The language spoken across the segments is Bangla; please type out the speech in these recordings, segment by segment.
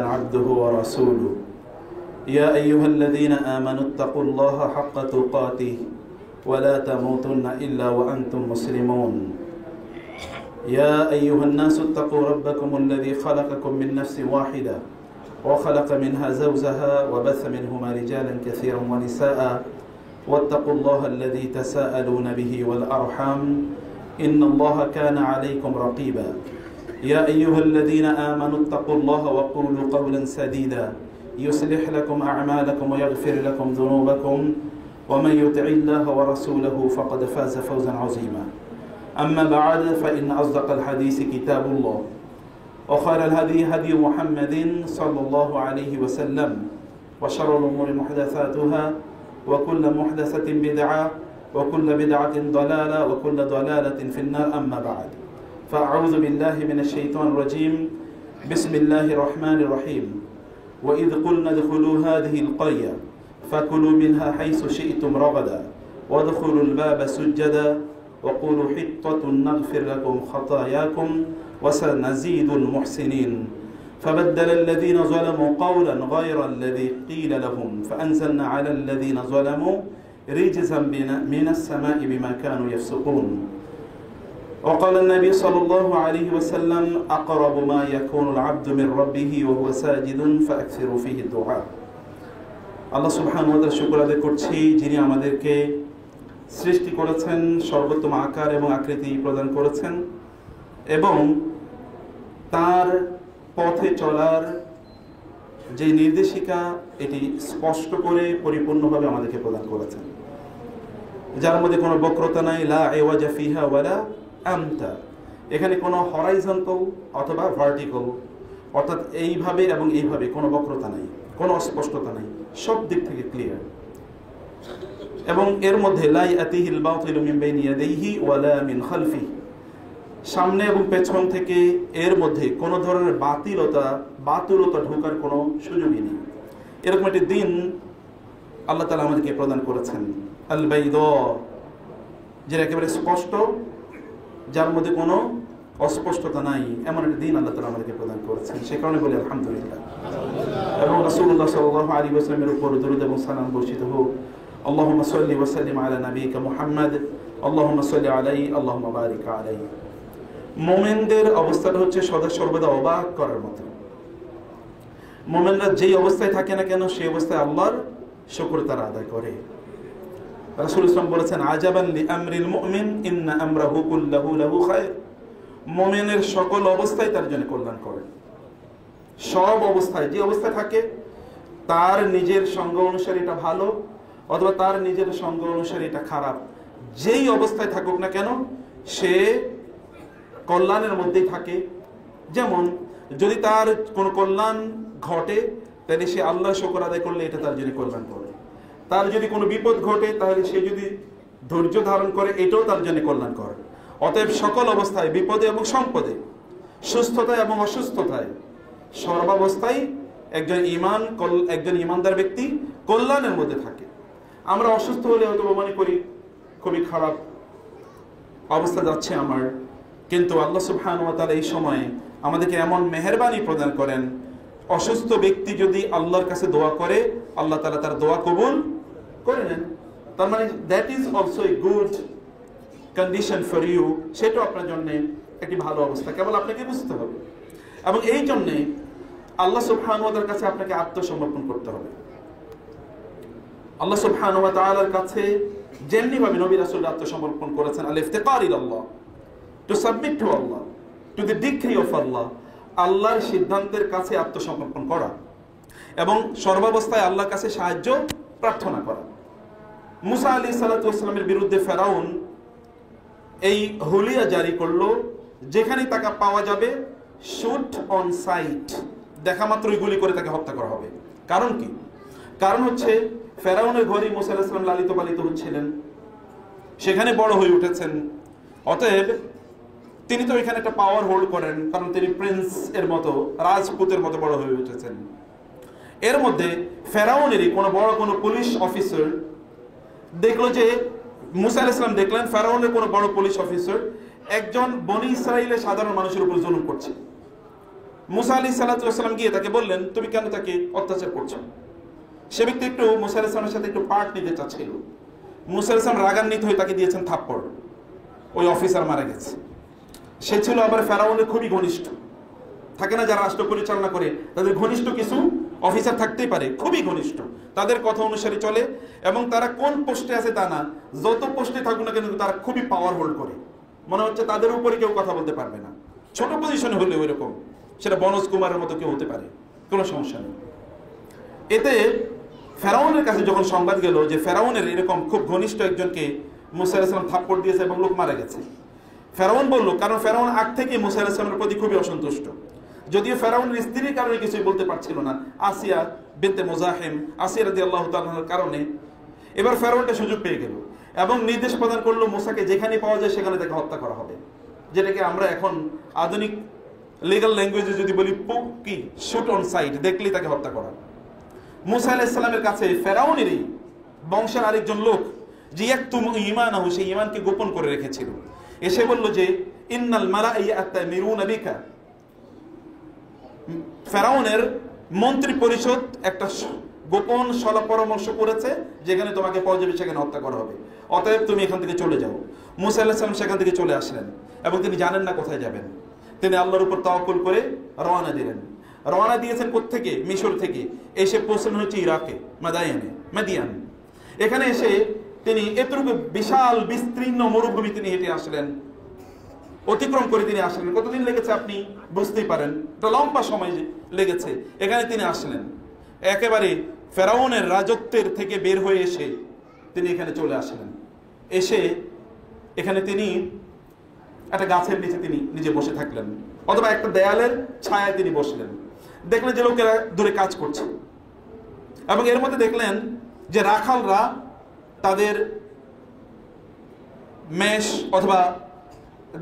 عبده ورسوله يا أيها الذين آمنوا اتقوا الله حق تقاته ولا تموتن إلا وأنتم مسلمون يا أيها الناس اتقوا ربكم الذي خلقكم من نفس واحدة وخلق منها زوجها وبث منهما رجالا كثيرا ونساء واتقوا الله الذي تساءلون به والأرحام إن الله كان عليكم رقيبا يا أيها الذين آمنوا اتقوا الله وقولوا قولا سديدا يصلح لكم أعمالكم ويغفر لكم ذنوبكم ومن يطع الله ورسوله فقد فاز فوزا عظيما أما بعد فإن أصدق الحديث كتاب الله وخير الهدي هدي محمد صلى الله عليه وسلم وشر الأمور محدثاتها وكل محدثة بدعة وكل بدعة ضلالة وكل ضلالة في النار أما بعد فأعوذ بالله من الشيطان الرجيم بسم الله الرحمن الرحيم وإذ قلنا ادخلوا هذه القرية فكلوا منها حيث شئتم رغدا وادخلوا الباب سجدا وقولوا حطة نغفر لكم خطاياكم وسنزيد المحسنين فبدل الذين ظلموا قولا غير الذي قيل لهم فأنزلنا على الذين ظلموا رجزا من السماء بما كانوا يفسقون وقال النبي صلى الله عليه وسلم أقرب ما يكون العبد من ربه وهو ساجد فأكثروا فيه الدعاء আল্লাহ সুবহানাহু ওয়া তাআলা শুকর আদায় করছি যিনি আমাদেরকে সৃষ্টি করেছেন, সর্বোত্তম আকার এবং আকৃতি প্রদান করেছেন এবং তার পথে চলার যে নির্দেশিকা এটি স্পষ্ট করে পরিপূর্ণভাবে আমাদেরকে প্রদান করেছেন, যার মধ্যে কোনো বক্রতা নাই, লা আওয়াজা ফিহা ওয়ালা আমতা। এখানে কোনো হরাইজন্টাল অথবা ভার্টিক্যাল অর্থাৎ এইভাবে এবং এইভাবে কোনো বক্রতা নাই, কোনো অস্পষ্টতা নাই, সব দিক থেকে ক্লিয়ার। এবং এর মধ্যে লা ইয়াতিহিল বাতিলু মিন বাইনি ইয়াদাইহি ওয়ালা মিন খালফিহি, সামনে এবং পেছন থেকে এর মধ্যে কোনো ধরনের বাতুলতা ঢোকার কোনো সুযোগই নেই। এরকম একটি দিন আল্লাহ তাআলা আমাদেরকে প্রদান করেছেন, আল বাইদা, যেটা একেবারে স্পষ্ট, যার মধ্যে কোনো অস্পষ্টতা নাই, এমন একটি দিন আল্লাহ তাআলা আমাদেরকে প্রদান করেছেন। সে কারণে বলি আলহামদুলিল্লাহ। এবং রাসূলুল্লাহ সাল্লাল্লাহু আলাইহি ওয়াসাল্লামের উপর দরুদ এবং সালাম বর্ষিত হোক। আল্লাহুম্মা সাল্লি ওয়া সাল্লিম আলা নাবিয়িকা মুহাম্মদ, আল্লাহুম্মা সাল্লি আলাইহি, আল্লাহুম্মা বারিক আলাইহি। মুমিনদের অবস্থাটা হচ্ছে সদা সর্বদা অবাক করার মতো। মুমিনরা যেই অবস্থায় থাকে না কেন সেই অবস্থায় আল্লাহর শুকর তারা আদায় করে। রাসূল ইসলাম বলেছেন, আজাবান লি আমরিল মুমিন ইন্না আমরাহু কুল্লাহু লাহু খায়র। মুমিনের সকল অবস্থায় তার জন্য কল্যাণ করে। সব অবস্থায়, যে অবস্থায় থাকে তার নিজের সঙ্গ অনুসারে এটা ভালো অথবা তার নিজের সঙ্গ অনুসারে এটা খারাপ, যেই অবস্থায় থাকুক না কেন সে কল্যাণের মধ্যেই থাকে। যেমন যদি তার কোনো কল্যাণ ঘটে তাহলে সে আল্লাহর শুকর আদায় করলে এটা তার জন্য কল্যাণ করে। তার যদি কোনো বিপদ ঘটে তাহলে সে যদি ধৈর্য ধারণ করে এটাও তার জন্য কল্যাণ করে। অতএব সকল অবস্থায়, বিপদে এবং সম্পদে, সুস্থতায় এবং অসুস্থতায়, সর্বাবস্থায় একজন ইমানদার ব্যক্তি কল্যাণের মধ্যে থাকে। আমরা অসুস্থ হলে হয়তো মনে করি খুবই খারাপ অবস্থা যাচ্ছে আমার, কিন্তু আল্লাহ সুবহানাহু ওয়া তাআলা এই সময়ে আমাদেরকে এমন মেহেরবানি প্রদান করেন, অসুস্থ ব্যক্তি যদি আল্লাহর কাছে দোয়া করে আল্লাহ তাআলা তার দোয়া কবুল করে নেন। তার মানে that is also a good condition for you, সেটাও আপনার জন্য একটি ভালো অবস্থা, কেবল আপনাকে বুঝতে হবে। এবং এই জন্যে আল্লাহ সুবহানাহু ওয়া তাআলার কাছে আপনাকে আত্মসমর্পণ করতে হবে। আল্লাহ সুবহানাহু ওয়া তাআলার কাছে যেমনিভাবে নবী রাসূল আত্মসমর্পণ করেছেন, আল ইফতিকার ইলা আল্লাহ, to submit to Allah, to the decree of Allah, আল্লাহর সিদ্ধান্তের কাছে আত্মসমর্পণ করা এবং সর্বাবস্থায় আল্লাহর কাছে সাহায্য প্রার্থনা করা। মুসা আলাইহিস সালাতু ওয়াস সালামের বিরুদ্ধে ফেরাউন এই হুলিয়া জারি করলো, যেখানে তাকে পাওয়া যাবে শুট অন সাইট, দেখা মাত্রই গুলি করে তাকে হত্যা করা হবে। কারণ কি? কারণ হচ্ছে ফেরাউনের ঘরেই মুসা আলাইহিস সালাম লালিত পালিত হচ্ছিলেন, সেখানে বড় হয়ে উঠেছেন। অতএব তিনি তো এখানে একটা পাওয়ার হোল্ড করেন, কারণ তিনি প্রিন্স এর মতো, রাজপুতের মতো বড় হয়ে উঠেছেন। এর মধ্যে ফেরাউনেরই কোনো পুলিশ অফিসার দেখলো যে মুসা আলাইহিস সালাম দেখলেন ফেরাউনের কোনো বড় পুলিশ অফিসার একজন বনি ইসরাইলের সাধারণ মানুষের উপর জুলুম করছে। মুসা আলাইহিস সালাম গিয়ে তাকে বললেন, তুমি কেন তাকে অত্যাচার করছো? সে ব্যক্তি একটু মুসা আলাইহিস সালামের সাথে একটু পার্ট নিতে চাচ্ছিল। মুসা আলাইহিস সালাম রাগান্বিত হয়ে তাকে দিয়েছেন থাপ্পড়। ওই অফিসার মারা গেছে। সে ছিল আবার ফেরাউনের খুবই ঘনিষ্ঠ। থাকে না যারা রাষ্ট্র পরিচালনা করে তাদের ঘনিষ্ঠ কিছু অফিসার থাকতেই পারে, খুবই ঘনিষ্ঠ, তাদের কথা অনুসারে চলে, এবং তারা কোন পোস্টে আছে তা না, যত পোস্টে থাকুক না কিন্তু তারা খুবই পাওয়ার হোল্ড করে। মনে হচ্ছে তাদের উপরে কেউ কথা বলতে পারবে না। ছোট পজিশনে হলে ওই রকম, সেটা বনজ কুমারের মতো কেউ হতে পারে, কোনো সমস্যা নেই। এতে ফেরাউনের কাছে যখন সংবাদ গেল যে ফেরাউনের এরকম খুব ঘনিষ্ঠ একজনকে মুসা আলাইহিস সালাম থাপ্পড় দিয়েছে এবং লোক মারা গেছে, ফেরাউন বলল, কারণ ফেরাউন আগ থেকে মুসা আলাইহিস সালামের প্রতি খুবই অসন্তুষ্ট। যদিও ফেরাউনের স্ত্রীর কারণে কিছুই বলতে পারছিল না, আসিয়া বিনতে মুজাহিম, আসিয়া রাদিয়াল্লাহু তাআলার কারণে। এবার ফেরাউনটা সুযোগ পেয়ে গেল এবং নির্দেশ প্রদান করলো মুসাকে যেখানে পাওয়া যায় সেখানে তাকে হত্যা করা হবে, যেটাকে আমরা এখন আধুনিক লিগ্যাল ল্যাঙ্গুয়েজে যদি বলি কি শুট অন সাইট, দেখলেই তাকে হত্যা করা। মুসা আলাইহিস সালামের কাছে ফেরাউনেরই বংশের আরেকজন লোক যে ইয়াকতুমু ঈমানাহু, সেই ঈমানকে গোপন করে রেখেছিল, এসে বলল যে ইন্নাল মালাআ ইয়াতামিরুনা বিকা, ফেরাউনের মন্ত্রী পরিষদ একটা গোপন সলা পরামর্শ করেছে যেখানে তোমাকে পাওয়া যাবে সেখানে হত্যা করা হবে, অতএব তুমি এখান থেকে চলে যাও। মুসা আলাইহিস সালাম সেখান থেকে চলে আসলেন এবং তিনি জানেন না কোথায় যাবেন। তিনি আল্লাহর উপর তাওয়াক্কুল করে রওনা দিলেন। রওনা দিয়েছেন কোত্থেকে? মিশর থেকে। এসে পৌঁছলেন হচ্ছে ইরাকে, মাদিয়ান। এখানে এসে তিনি এতটুকু বিশাল বিস্তীর্ণ মরুভূমি তিনি হেঁটে আসলেন, অতিক্রম করে তিনি আসলেন। কতদিন লেগেছে আপনি বুঝতেই পারেন, একটা লম্বা সময় লেগেছে। এখানে তিনি আসলেন, একেবারে ফেরাউনের রাজত্বের থেকে বের হয়ে এসে তিনি এখানে চলে আসলেন। এসে এখানে তিনি একটা গাছের নিচে তিনি নিজে বসে থাকলেন, অথবা একটা দেয়ালের ছায়ায় তিনি বসলেন। দেখলেন যে লোকেরা দূরে কাজ করছে এবং এর মধ্যে দেখলেন যে রাখালরা তাদের মেষ অথবা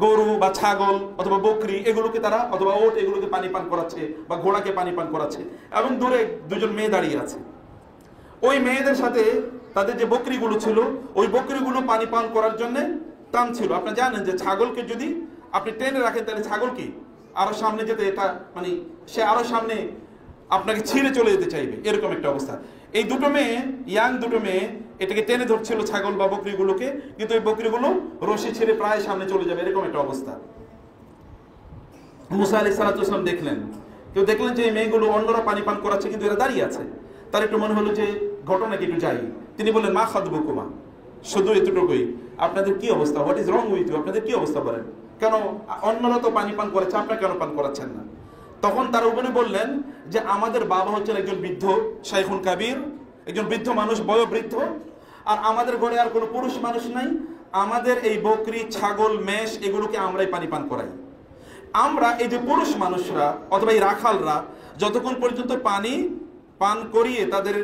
গরু বা ছাগল অথবা বকরি এগুলোকে তারা, অথবা ওট এগুলোকে পানি পান করাচ্ছে বা ঘোড়াকে পানি পান করাচ্ছে, এবং দূরে দুজন মেয়ে দাঁড়িয়ে আছে। ওই মেয়েদের সাথে তাদের যে বকরিগুলো ছিল, ওই বকরিগুলো পানি পান করার জন্য টানছিল। আপনি জানেন যে ছাগলকে যদি আপনি টেনে রাখেন তাহলে ছাগল কি আরো সামনে যেতে, এটা মানে সে আরো সামনে আপনাকে ছিঁড়ে চলে যেতে চাইবে, এরকম একটা অবস্থা। এই দুটো মেয়ে, ইয়াং দুটো মেয়ে এটাকে টেনে ধরছিল ছাগল বা বকরিগুলোকে, কিন্তু এই বকরিগুলো রশি ছেড়ে প্রায় সামনে চলে যাবে, এরকম একটা অবস্থা। মুসা আলাইহিস সালাম দেখলেন, কেউ দেখলেন যে এই মেয়েগুলো অন্যরা পানি পান করাচ্ছে কিন্তু এরা দাঁড়িয়ে আছে। তার একটু মনে হলো যে ঘটনাকে একটু যাই। তিনি বললেন, মা খাদবুকুমা, শুধু এতটুকুই, আপনাদের কি অবস্থা, what is wrong with you, আপনাদের কি অবস্থা বলেন, কেন অন্যরা তো পানি পান করাচ্ছে, আপনারা কেন পান করাচ্ছেন না? তখন তার উপরে বললেন যে আমাদের বাবা হচ্ছেন একজন বৃদ্ধ, শাইখুন কাবীর, একজন বৃদ্ধ মানুষ, বয়োবৃদ্ধ, আর আমাদের ঘরে আর কোনো পুরুষ মানুষ নাই। আমাদের এই বকরি, ছাগল, মেষ এগুলোকে আমরাই পানি পান করাই। আমরা এই যে পুরুষ মানুষরা অথবা এই রাখালরা যতক্ষণ পর্যন্ত পানি পান করিয়ে তাদের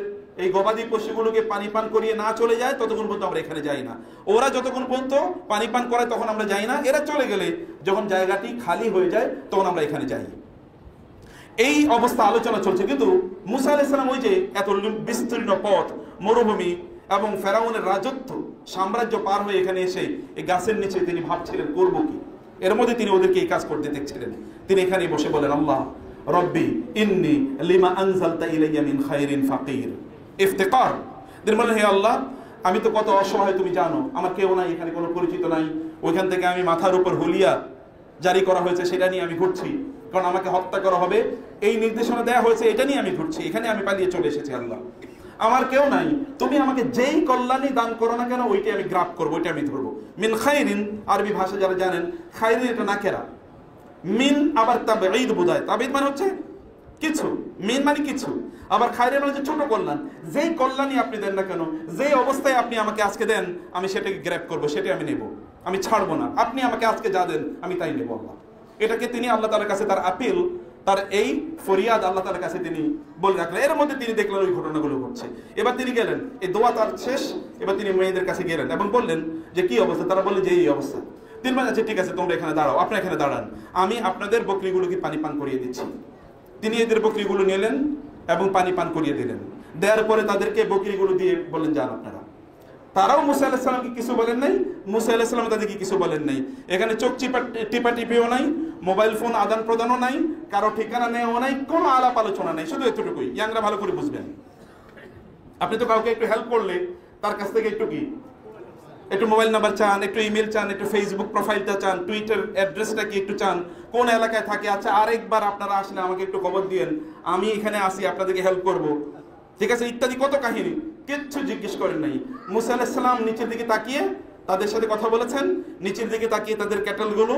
এই গবাদি পশুগুলোকে পানি পান করিয়ে না চলে যায় ততক্ষণ পর্যন্ত আমরা এখানে যাই না। ওরা যতক্ষণ পর্যন্ত পানি পান করায় তখন আমরা যাই না, এরা চলে গেলে যখন জায়গাটি খালি হয়ে যায় তখন আমরা এখানে যাই। এই অবস্থা আলোচনা চলছে, কিন্তু মুসা আলাইহিস সালাম ওই যে এত বিস্তীর্ণ পথ, মরুভূমি এবং ফেরাউনের রাজত্ব, সাম্রাজ্য পার হয়ে এখানে এসে এই গাছের নিচে তিনি ভাবছিলেন করব কি। এর মধ্যে তিনি ওদেরকে এই কাজ করতে দেখছিলেন। তিনি এখানে বসে বলেন, আল্লাহ রব্বি ইন্নী লিমা আনজালতা ইলাইয়া মিন খায়রিন ফাকির। ইফতিকার, তিনি বলেন, হে আল্লাহ, আমি তো কত অসহায় তুমি জানো, আমার কেউ নাই, এখানে কোনো পরিচিত নাই। ওইখান থেকে আমি মাথার উপর হুলিয়া জারি করা হয়েছে সেটা নিয়ে আমি ঘুরছি, কারণ আমাকে হত্যা করা হবে এই নির্দেশনা দেওয়া হয়েছে, এটা নিয়ে আমি ঘুরছি, এখানে আমি পালিয়ে চলে এসেছি। আল্লাহ, আমার কেউ নাই, তুমি আমাকে যেই কল্যাণী দান করো না কেন ওইটাই আমি গ্রাব করবো, ওইটা আমি ধরবো। মিন খায়রিন, আরবি ভাষা যারা জানেন, খায়রিন এটা নাকেরা, মিন আবার তাবঈদ বোঝায়। তাবঈদ মানে হচ্ছে কিছু, মিন মানে কিছু, আবার খায়রিন মানে ছোট কল্যাণ। যেই কল্যাণই আপনি দেন না কেন, যেই অবস্থায় আপনি আমাকে আজকে দেন, আমি সেটাকে গ্র্যাব করবো, সেটাই আমি নেব, আমি ছাড়বো না। আপনি আমাকে আজকে যা দেন আমি তাই নেবো। আল্লাহ, এটাকে তিনি আল্লাহ তাআলার কাছে তার আপিল, তার এই ফরিয়াদ আল্লাহ তাআলার কাছে তিনি বলে রাখলেন। এর মধ্যে তিনি দেখলেন ওই ঘটনাগুলো ঘটছে। এবার তিনি গেলেন, এই দোয়া তার শেষ, এবার তিনি মেয়েদের কাছে গেলেন এবং বললেন যে কি অবস্থা। তারা বললেন যে এই অবস্থা। তিনি বলেন, আচ্ছা ঠিক আছে, তোমরা এখানে দাঁড়াও, আপনি এখানে দাঁড়ান, আমি আপনাদের বকরিগুলোকে পানি পান করিয়ে দিচ্ছি। তিনি এদের বকরিগুলো নিলেন এবং পানি পান করিয়ে দিলেন। দেওয়ার পরে তাদেরকে বকরিগুলো দিয়ে বললেন, যান আপনারা। তারাও মুসা আলাইহিস সালামকে কিছু বলেন নাই, মুসা আলাইহিস সালাম তাদেরকে কিছু বলেন নাই। এখানে চোখ টিপাটিপিও নাই, মোবাইল ফোন আদান প্রদানও নাই, কারো ঠিকানা নেওয়া নাই, কোনো আলাপ আলোচনা নাই, শুধু এতটুকুই। ইয়াংরা ভালো করে বুঝবেন, আপনি তো কাউকে একটু হেল্প করলে তার কাছ থেকে একটু মোবাইল নাম্বার চান, একটু ইমেল চান, একটু ফেসবুক প্রোফাইলটা চান, টুইটার অ্যাড্রেসটা কি একটু চান, কোন এলাকায় থাকে, আচ্ছা আরেকবার আপনারা আসলে আমাকে একটু খবর দিয়েন, আমি এখানে আসি, আপনাদেরকে হেল্প করব, ঠিক আছে, ইত্যাদি কত কাহিনী। কিচ্ছু জিজ্ঞেস করেন নাই। মুসা আলাইহিস সালাম নিচের দিকে তাকিয়ে তাদের সাথে কথা বলেছেন, নিচের দিকে তাকিয়ে তাদের ক্যাটেলগুলো,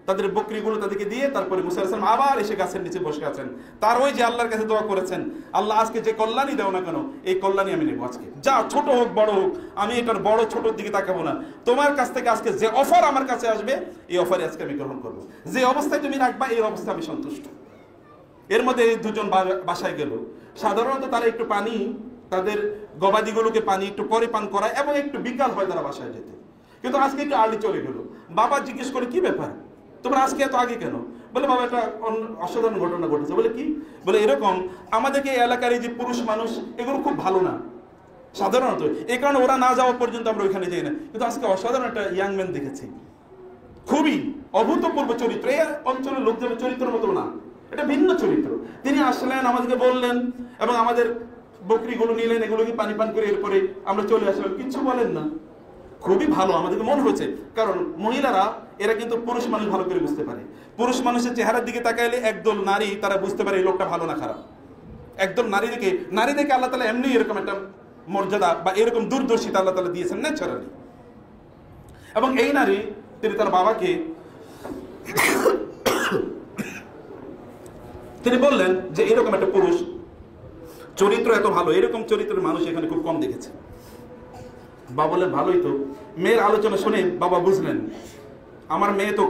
তাদের বকরিগুলো তাদেরকে দিয়ে তারপরে মুসা আলাইহিস সালাম আবার এসে গাছের নিচে বসে আছেন। তার ওই যে আল্লাহর কাছে দোয়া করেছেন, আল্লাহ আজকে যে কল্যাণই দাও না কেন, এই কল্যাণই আমি নেব আজকে, যা ছোট হোক বড় হোক, আমি এটার বড় ছোটর দিকে তাকাবো না। তোমার কাছ থেকে আজকে যে অফার আমার কাছে আসবে, এই অফারে আজকে আমি গ্রহণ করবো। যে অবস্থায় তুমি রাখবা, এই অবস্থায় আমি সন্তুষ্ট। এর মধ্যে এই দুজন বাসায় গেল। সাধারণত তারা একটু পানি, তাদের গবাদিগুলোকে পানি একটু পরে পান করায় এবং একটু বিকাল হয় তারা বাসায় যেতে, কিন্তু আজকে একটু আর্লি চলে গেল। বাবা জিজ্ঞেস করে, কি ব্যাপার, তোমরা আজকে এত আগে কেন? বলে, বাবা একটা অসাধারণ ঘটনা ঘটেছে। বলে, কি? বলে, এরকম আমাদেরকে এই এলাকার এই যে পুরুষ মানুষ, এগুলো খুব ভালো না সাধারণত, এই কারণে ওরা না যাওয়া পর্যন্ত আমরা ওইখানে যাই না, কিন্তু আজকে অসাধারণ একটা ইয়াং ম্যান দেখেছি, খুবই অভূতপূর্ব চরিত্র, এই অঞ্চলের লোকজনের চরিত্রের মতো না, এটা ভিন্ন চরিত্র। তিনি আসলেন, আমাদেরকে বললেন এবং আমাদের বকরিগুলো নিলেন, এগুলোকে পানি পান করে এরপরে আমরা চলে আসলাম, কিচ্ছু বলেন না। খুবই ভালো আমাদেরকে মনে হয়েছে, কারণ মহিলারা এরা কিন্তু পুরুষ মানুষ ভালো করে বুঝতে পারে। পুরুষ মানুষের চেহারার দিকে তাকাইলে একদল নারী তারা বুঝতে পারে এই লোকটা ভালো না খারাপ। একদল নারী দেখে আল্লাহ তাআলা এমনি এরকম একটা মর্যাদা বা এরকম দূরদর্শিতা আল্লাহ তাআলা দিয়েছেন ন্যাচারালি। এবং এই নারী, তিনি তার বাবাকে তিনি বললেন যে এরকম একটা পুরুষ চরিত্র এত ভালো, এরকম চরিত্রের মানুষ এখানে খুব কম দেখেছে। বাবা বললেন, ভালোই তো। মেয়ের আলোচনা শুনে বাবা বুঝলেন, আমার মেয়ে তো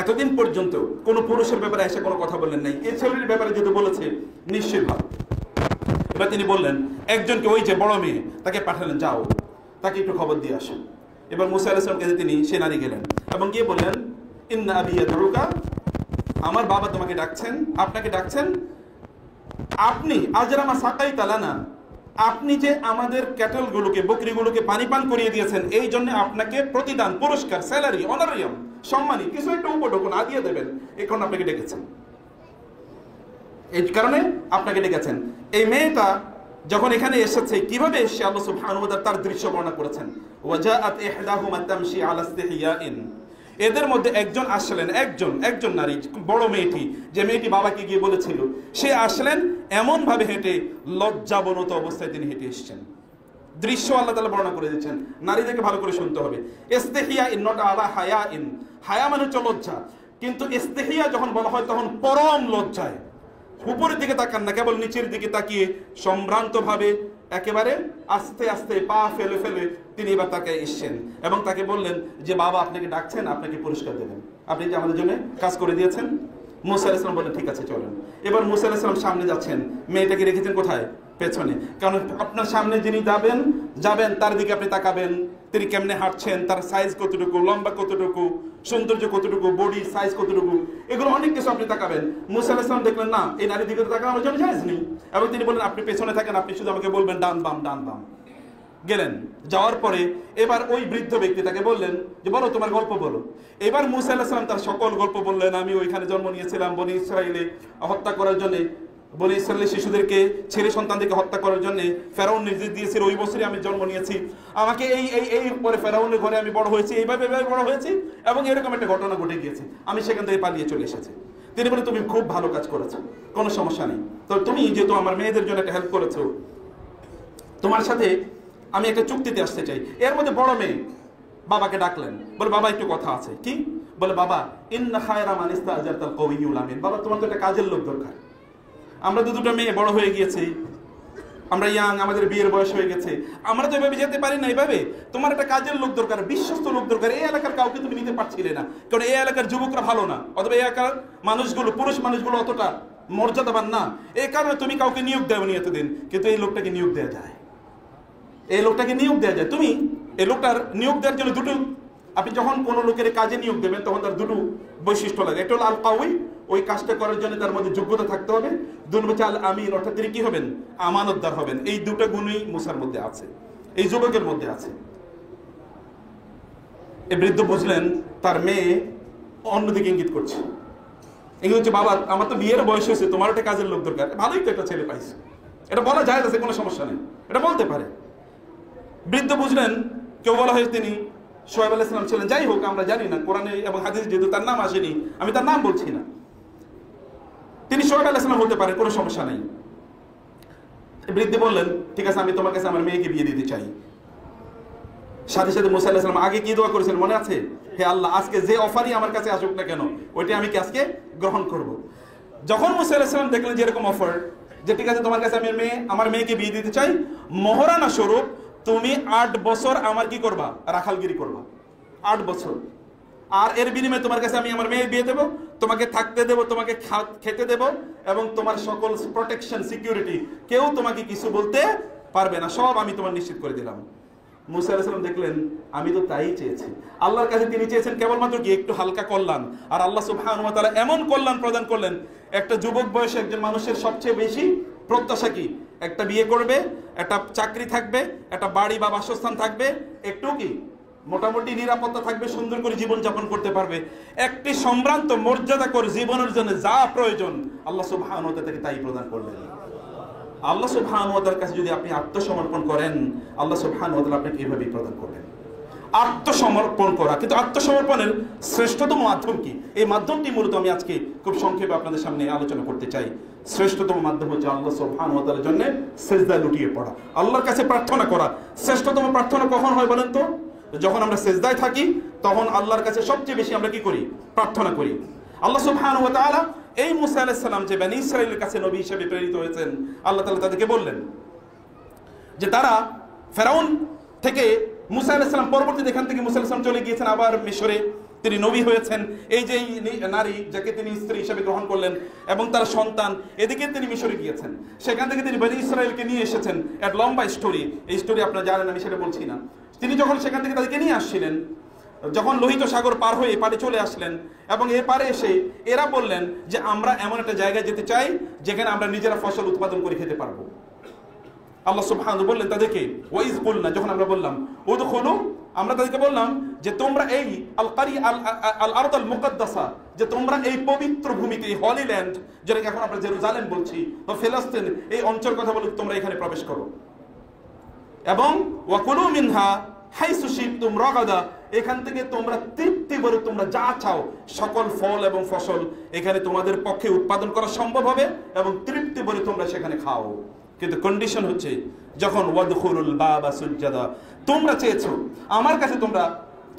এতদিন পর্যন্ত কোনো পুরুষের ব্যাপারে এসে কোনো কথা বললেন নাই, এই ছেলের ব্যাপারে যেহেতু বলেছে নিশ্চয়ই ভালো। এবার তিনি বললেন, একজনকে, ওই যে বড় মেয়ে, তাকে পাঠালেন, যাও তাকে একটু খবর দিয়ে আসুন। এবার মুসা আলাইহিস সালামের কাছে তিনি সে নারী গেলেন এবং গিয়ে বললেন, ইন্না আবি ইয়াদউকা, আমার বাবা তোমাকে ডাকছেন, আপনাকে ডাকছেন। আপনি আজরামা সাকাইতা লানা, আপনি যে আমাদের ক্যাটেলগুলোকে, বকরিগুলোকে পানি পান করিয়ে দিয়েছেন, এই জন্য আপনাকে প্রতিদান, পুরস্কার, স্যালারি, অনারিয়াম, সম্মানী কিছু একটা উপঢৌকন দিয়ে দেবেন, এখন আপনাকে ডেকেছেন, এই কারণে আপনাকে ডেকেছেন। এই মেয়েটা যখন এখানে এসেছে, কিভাবে এসেছে আল্লাহ সুবহানাহু ওয়া তাআলা তার দৃশ্য বর্ণনা করেছেন। ওয়াজাআত ইহদাহুমা তামশি আলা ইসতিহিয়াইন, এদের মধ্যে একজন আসলেন, একজন নারী, বড় মেয়েটি, যে মেয়েটি বাবাকে গিয়ে বলেছিল, সে আসলেন এমন ভাবে হেঁটে, লজ্জাবনত অবস্থায় তিনি হেঁটে এসেছেন। দৃশ্য আল্লাহ তাআলা বর্ণনা করে দিচ্ছেন, নারীদেরকে ভালো করে শুনতে হবে। ইসতিহিয়াইন নট আলা হায়াইন, হায়া মানে হচ্ছে লজ্জা, কিন্তু ইসতিহিয়া যখন বলা হয় তখন পরম লজ্জায়, উপরের দিকে তাকান না, কেবল নিচের দিকে তাকিয়ে সম্ভ্রান্ত ভাবে একেবারে আস্তে আস্তে পা ফেলে ফেলে তিনি এবার তাকে এসছেন এবং তাকে বললেন যে বাবা আপনাকে ডাকছেন, আপনাকে পুরস্কার দেবেন, আপনি যে আমাদের জন্য কাজ করে দিয়েছেন। মুসা আলাইহিস সালাম বললেন, ঠিক আছে চলেন। এবার মুসা আলাইহিস সালাম সামনে যাচ্ছেন, মেয়েটাকে রেখেছেন কোথায়? পেছনে। কারণ আপনার সামনে যিনি যাবেন তার দিকে আপনি তাকাবেন, তিনি কেমনে হাঁটছেন, তার সাইজ কতটুকু, লম্বা কতটুকু, সৌন্দর্য কতটুকু, বডি সাইজ কতটুকু, এগুলো অনেক কিছু আপনি তাকাবেন। মুসা আলাইহিস সালাম দেখলেন না, এই নারীর দিকে তাকানো আমার জন্য জায়েজ নেই, এবং তিনি বললেন আপনি পেছনে থাকেন, আপনি শুধু আমাকে বলবেন ডান বাম, ডান বাম। গেলেন, যাওয়ার পরে এবার ওই বৃদ্ধ ব্যক্তি তাকে বললেন যে বলো তোমার গল্প বলো। এবার মুসা আলাইহিস সালাম তার সকল গল্প বললেন, আমি ওইখানে জন্ম নিয়েছিলাম বনি ইসরাইলে হত্যা করার জন্য, বনি ইসরায়েলের শিশুদেরকে, ছেলে সন্তানদেরকে হত্যা করার জন্য ফেরাউন নির্দেশ দিয়েছিল, ওই বছরই আমি জন্ম নিয়েছি, আমাকে এই পরে ফেরাউনের ঘরে আমি বড় হয়েছি, এইভাবে বড় হয়েছি, এবং এরকম একটা ঘটনা ঘটে গিয়েছে, আমি সেখান থেকে পালিয়ে চলে এসেছি। তিনি বলেন তুমি খুব ভালো কাজ করেছো, কোনো সমস্যা নেই, তো তুমি যেহেতু আমার মেয়েদের জন্য একটা হেল্প করেছো, তোমার সাথে আমি একটা চুক্তিতে আসতে চাই। এর মধ্যে বড় মেয়ে বাবাকে ডাকলেন, বলে বাবা একটু কথা আছে। কি? বলে বাবা ইন্না খায়রা মান ইস্তাজারতাল কওয়িয়ুল আমিন, বাবা তোমার তো একটা কাজের লোক দরকার, আমরা তো দুটো মেয়ে বড় হয়ে গিয়েছি, আমরা ইয়াং, আমাদের বিয়ের বয়স হয়ে গেছে, আমরা তো এভাবে যেতে পারি না, এইভাবে তোমার একটা কাজের লোক দরকার, বিশ্বস্ত লোক দরকার। এই এলাকার কাউকে তুমি নিতে পারছিলে না, কারণ এই এলাকার যুবকরা ভালো না, অথবা এই এলাকার মানুষগুলো, পুরুষ মানুষগুলো অতটা মর্যাদাবান না, এই কারণে তুমি কাউকে নিয়োগ দেওনি এতদিন, কিন্তু এই লোকটাকে নিয়োগ দেওয়া যায়, এই লোকটাকে নিয়োগ দেওয়া যায়। তুমি এই লোকটার নিয়োগ দেওয়ার জন্য দুটো, আপনি যখন কোনো লোকের কাজে নিয়োগ দেবেন তখন তার দুটো বৈশিষ্ট্য লাগে, একটা হলো আল কাউই, ওই কাজটা করার জন্য তার মধ্যে যোগ্যতা থাকতে হবে, দুই নম্বর আল আমিন, অর্থাৎ তিনি কি হবেন? আমানতদার হবেন। এই দুটো গুণই মুসার মধ্যে আছে, এই যুবকের মধ্যে আছে। এই বৃদ্ধ বুঝলেন তার মেয়ে অন্যদিকে ইঙ্গিত করছে। ইঙ্গিত হচ্ছে, বাবা আমার তো বিয়ের বয়স হয়েছে, তোমার একটা কাজের লোক দরকার, ভালোই তো একটা ছেলে পাইছে, এটা বলা যায় আছে, কোনো সমস্যা নেই, এটা বলতে পারে। বৃদ্ধ বুঝলেন কেউ বলা হয়েছে তিনি শোয়েব আলাইহিস সালাম ছিলেন। যাই হোক, আমরা জানি না, কোরআনে এবং হাদিসে যেহেতু তার নাম আসেনি, আমি তার নাম বলছি না, তিনি শোয়েব আলাইহিস সালাম হতে পারে, কোনো সমস্যা নেই। বৃদ্ধ বললেন, ঠিক আছে, আমি তোমার কাছে আমার মেয়েকে বিয়ে দিতে চাই। সাথে সাথে মুসা আলাইহিস সালাম আগে কি দোয়া করেছিলেন মনে আছে? হে আল্লাহ, আজকে যে অফারই আমার কাছে আসুক না কেন, ওইটা আমি কি আজকে গ্রহণ করব। যখন মুসা আলাইহিস সালাম দেখলেন যে এরকম অফার, যে ঠিক আছে তোমার কাছে আমি আমার মেয়েকে বিয়ে দিতে চাই, মহারানা স্বরূপ তুমি 8 বছর আমার কি করবা, রাখালগিরি করবা, 8 বছর। আর এর বিনিময়ে তোমার কাছে আমি আমার মেয়ে বিয়ে দেবো, তোমাকে থাকতে দেবো, তোমাকে খেতে দেবো, এবং তোমার সকল প্রোটেকশন, সিকিউরিটি, কেউ তোমাকে কিছু বলতে পারবে না, সব আমি তোমার নিশ্চিত করে দিলাম। মুসা আলাইহিস সালাম দেখলেন আমি তো তাই চেয়েছি। আল্লাহর কাছে তিনি চেয়েছেন কেবলমাত্র কি একটু হালকা কল্যাণ, আর আল্লাহ সুবহানাহু ওয়া তাআলা এমন কল্যাণ প্রদান করলেন। একটা যুবক বয়সে একজন মানুষের সবচেয়ে বেশি প্রত্যাশা কি? একটা বিয়ে করবে, একটা চাকরি থাকবে, একটা বাড়ি বা বাসস্থান থাকবে, একটু কি মোটামুটি নিরাপত্তা থাকবে, সুন্দর করে জীবন যাপন করতে পারবে। একটি সম্ভ্রান্ত মর্যাদাকর জীবনের জন্য যা প্রয়োজন আল্লাহ সুবহানাহু ওয়া তাআলা তাকে তাই প্রদান করলেন। আল্লাহ সুবহানাহু ওয়া তাআলার কাছে যদি আপনি আত্মসমর্পণ করেন, আল্লাহ সুবহানাহু ওয়া তাআলা আপনাকে এইভাবেই প্রদান করবেন। আত্মসমর্পণ করা, কিন্তু আত্মসমর্পণের শ্রেষ্ঠতম মাধ্যম কি? এই মাধ্যমটি মূলত আমি আজকে খুব সংক্ষেপে আপনাদের সামনে আলোচনা করতে চাই। শ্রেষ্ঠতম মাধ্যম হচ্ছে আল্লাহ সুবহানাহু ওয়া তাআলার জন্য সিজদায় লুটিয়ে পড়া, আল্লাহর কাছে প্রার্থনা করা। শ্রেষ্ঠতম প্রার্থনা কখন হয় বলেন তো? যখন আমরা সিজদায় থাকি, তখন আল্লাহর কাছে সবচেয়ে বেশি আমরা কি করি? প্রার্থনা করি। আল্লাহ সুবহানাহু ওয়া তাআলা এই মুসা আলাইহিস সালাম যে বনী ইসরাঈলের কাছে নবী হিসেবে প্রেরিত হয়েছেন, আল্লাহ তাআলা তাদেরকে বললেন যে তারা ফেরাউন থেকে মুসা আলাইহিস সালাম পরবর্তীতে এখান থেকে মুসা আলাইহিস সালাম চলে গিয়েছেন আবার মিশরে, তিনি নবী হয়েছেন। এই যে নারী যাকে তিনি স্ত্রী হিসেবে গ্রহণ করলেন এবং তার সন্তান, এদিকে তিনি মিশরে গিয়েছেন, সেখান থেকে তিনি বনী ইসরাঈলকে নিয়ে এসেছেন। এক লম্বা স্টোরি, এই স্টোরি আপনারা জানেন, আমি সেটা বলছি না। তিনি যখন সেখান থেকে তাদেরকে নিয়ে আসছিলেন, যখন লোহিত সাগর পার হয়ে এপারে চলে আসলেন, এবং এপারে এসে এরা বললেন যে আমরা এমন একটা জায়গায় যেতে চাই যেখানে আমরা নিজেরা ফসল উৎপাদন করে খেতে পারবো। আল্লাহ সুবহানাহু বললেন তাদেরকে, ওয়াইজ কুলনা, যখন আমরা বললাম উদখুলু, আমরা তাদেরকে বললাম যে তোমরা এই আল আরদ আল মুকদ্দাসা, যে তোমরা এই পবিত্র ভূমিতে, এই হলি ল্যান্ড, যেটাকে এখন আমরা জেরুজালেম বলছি, বা ফিলিস্তিন, এই অঞ্চল কথা বলে তোমরা এখানে প্রবেশ করো। এবং ওয়াকুলু মিনহা হাইসু শি'তুম রাগাদা, এখান থেকে তোমরা তৃপ্তি ভরে তোমরা যা চাও সকল ফল এবং ফসল এখানে তোমাদের পক্ষে উৎপাদন করা সম্ভব হবে, এবং তৃপ্তি ভরে তোমরা সেখানে খাও। কিন্তু কন্ডিশন হচ্ছে, যখন ওয়াদখুলুল বাবা সুজ্জাদা, তোমরা চেয়েছো আমার কাছে, তোমরা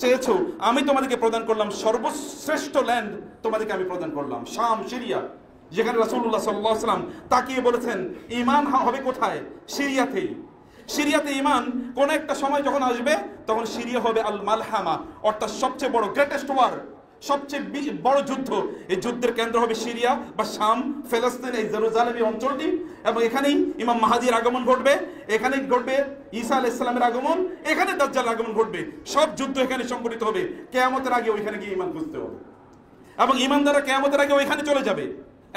চেয়েছো, আমি তোমাদেরকে প্রদান করলাম সর্বশ্রেষ্ঠ ল্যান্ড, তোমাদেরকে আমি প্রদান করলাম শাম, সিরিয়া, যেখানে রাসূলুল্লাহ সাল্লাল্লাহু আলাইহি ওয়াসাল্লাম তাকিয়ে বলেছেন ঈমান হবে কোথায়? সিরিয়াতেই। সিরিয়াতে ঈমান কোন একটা সময় যখন আসবে, তখন সিরিয়া হবে আল মালহামা, অর্থাৎ সবচেয়ে বড়, গ্রেটেস্ট ওয়ার, সবচেয়ে বড় যুদ্ধ। এই যুদ্ধের কেন্দ্র হবে সিরিয়া বা শাম, ফিলিস্তিন, এই জেরুজালেম অঞ্চলটি। এবং এখানেই ইমাম মাহদীর আগমন ঘটবে, এখানেই ঘটবে ঈসা আলাইহিস সালামের আগমন, এখানে দাজ্জাল আগমন ঘটবে। সব যুদ্ধ এখানে সংঘটিত হবে। কিয়ামতের আগে ওইখানে গিয়ে ঈমান খুঁজতে হবে, এবং ঈমানদাররা কিয়ামতের আগে ওইখানে চলে যাবে।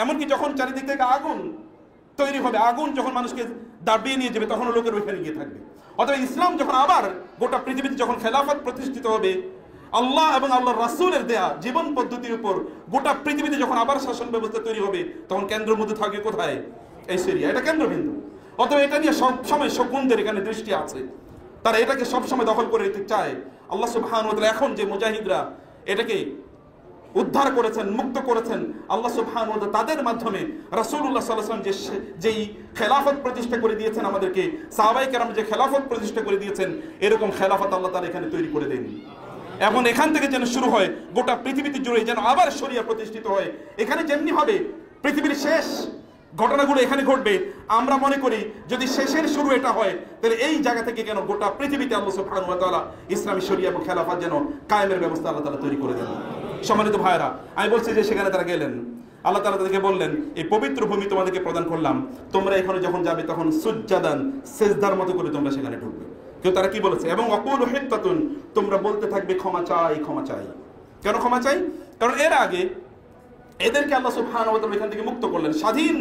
এমনকি যখন চারিদিক থেকে আগুন তৈরি হবে, আগুন যখন মানুষকে দাবিয়ে নিয়ে যাবে, তখন লোকের ওইখানে গিয়ে থাকবে। অথবা ইসলাম যখন আবার গোটা পৃথিবীতে যখন খেলাফত প্রতিষ্ঠিত হবে, আল্লাহ এবং আল্লাহর রাসূলের দেয়া জীবন পদ্ধতির উপর গোটা পৃথিবীতে যখন আবার শাসন ব্যবস্থা তৈরি হবে, তখন কেন্দ্রের মধ্যে থাকবে কোথায়? এই সিরিয়া, এটা কেন্দ্রবিন্দু। অথবা এটা নিয়ে সবসময় শকুনদের এখানে দৃষ্টি আছে, তারা এটাকে সবসময় দখল করে নিতে চায়। আল্লাহ সুবহানাহু ওয়া তাআলা এখন যে মুজাহিদরা এটাকে উদ্ধার করেছেন, মুক্ত করেছেন, আল্লাহ সুবহানাহু ওয়া তাআলা তাদের মাধ্যমে রাসূলুল্লাহ সাল্লাল্লাহু আলাইহি ওয়াসাল্লাম যেই খেলাফত প্রতিষ্ঠা করে দিয়েছেন আমাদেরকে, সাহাবায়ে কেরাম যে খেলাফত প্রতিষ্ঠা করে দিয়েছেন, এরকম খেলাফত আল্লাহ তাআলা এখানে তৈরি করে দেন। এখন এখান থেকে যেন শুরু হয় গোটা পৃথিবীতে জুড়ে, যেন আবার শরিয়া প্রতিষ্ঠিত হয়। এখানে যেমনি হবে পৃথিবীর শেষ ঘটনাগুলো এখানে ঘটবে। আমরা মনে করি যদি শেষের শুরু এটা হয়, তাহলে এই জায়গা থেকে কেন গোটা পৃথিবীতে আল্লাহ সুবহানাহু ওয়া তাআলা ইসলামী শরিয়া এবং খেলাফত যেন কায়েমের ব্যবস্থা আল্লাহ তাআলা তৈরি করে দেন। সম্মানিত ভাইরা, আমি বলছি যে সেখানে তারা গেলেন, আল্লাহ তাআলা তাদেরকে বললেন এই পবিত্র ভূমি তোমাদেরকে প্রদান করলাম, তোমরা এখানে যখন যাবে তখন সুজ্জাদান, সিজদার মতো করে তোমরা সেখানে ঢুকবে। কিন্তু তারা কি বলেছে? এবং ওয়াকুলু হিত্তাতুন, তোমরা বলতে থাকবে ক্ষমা চাই, ক্ষমা চাই। কেন ক্ষমা চাই? কারণ এর আগে এদেরকে আল্লাহ সুবহানাহু ওয়া তাআলা এখান থেকে মুক্ত করলেন, স্বাধীন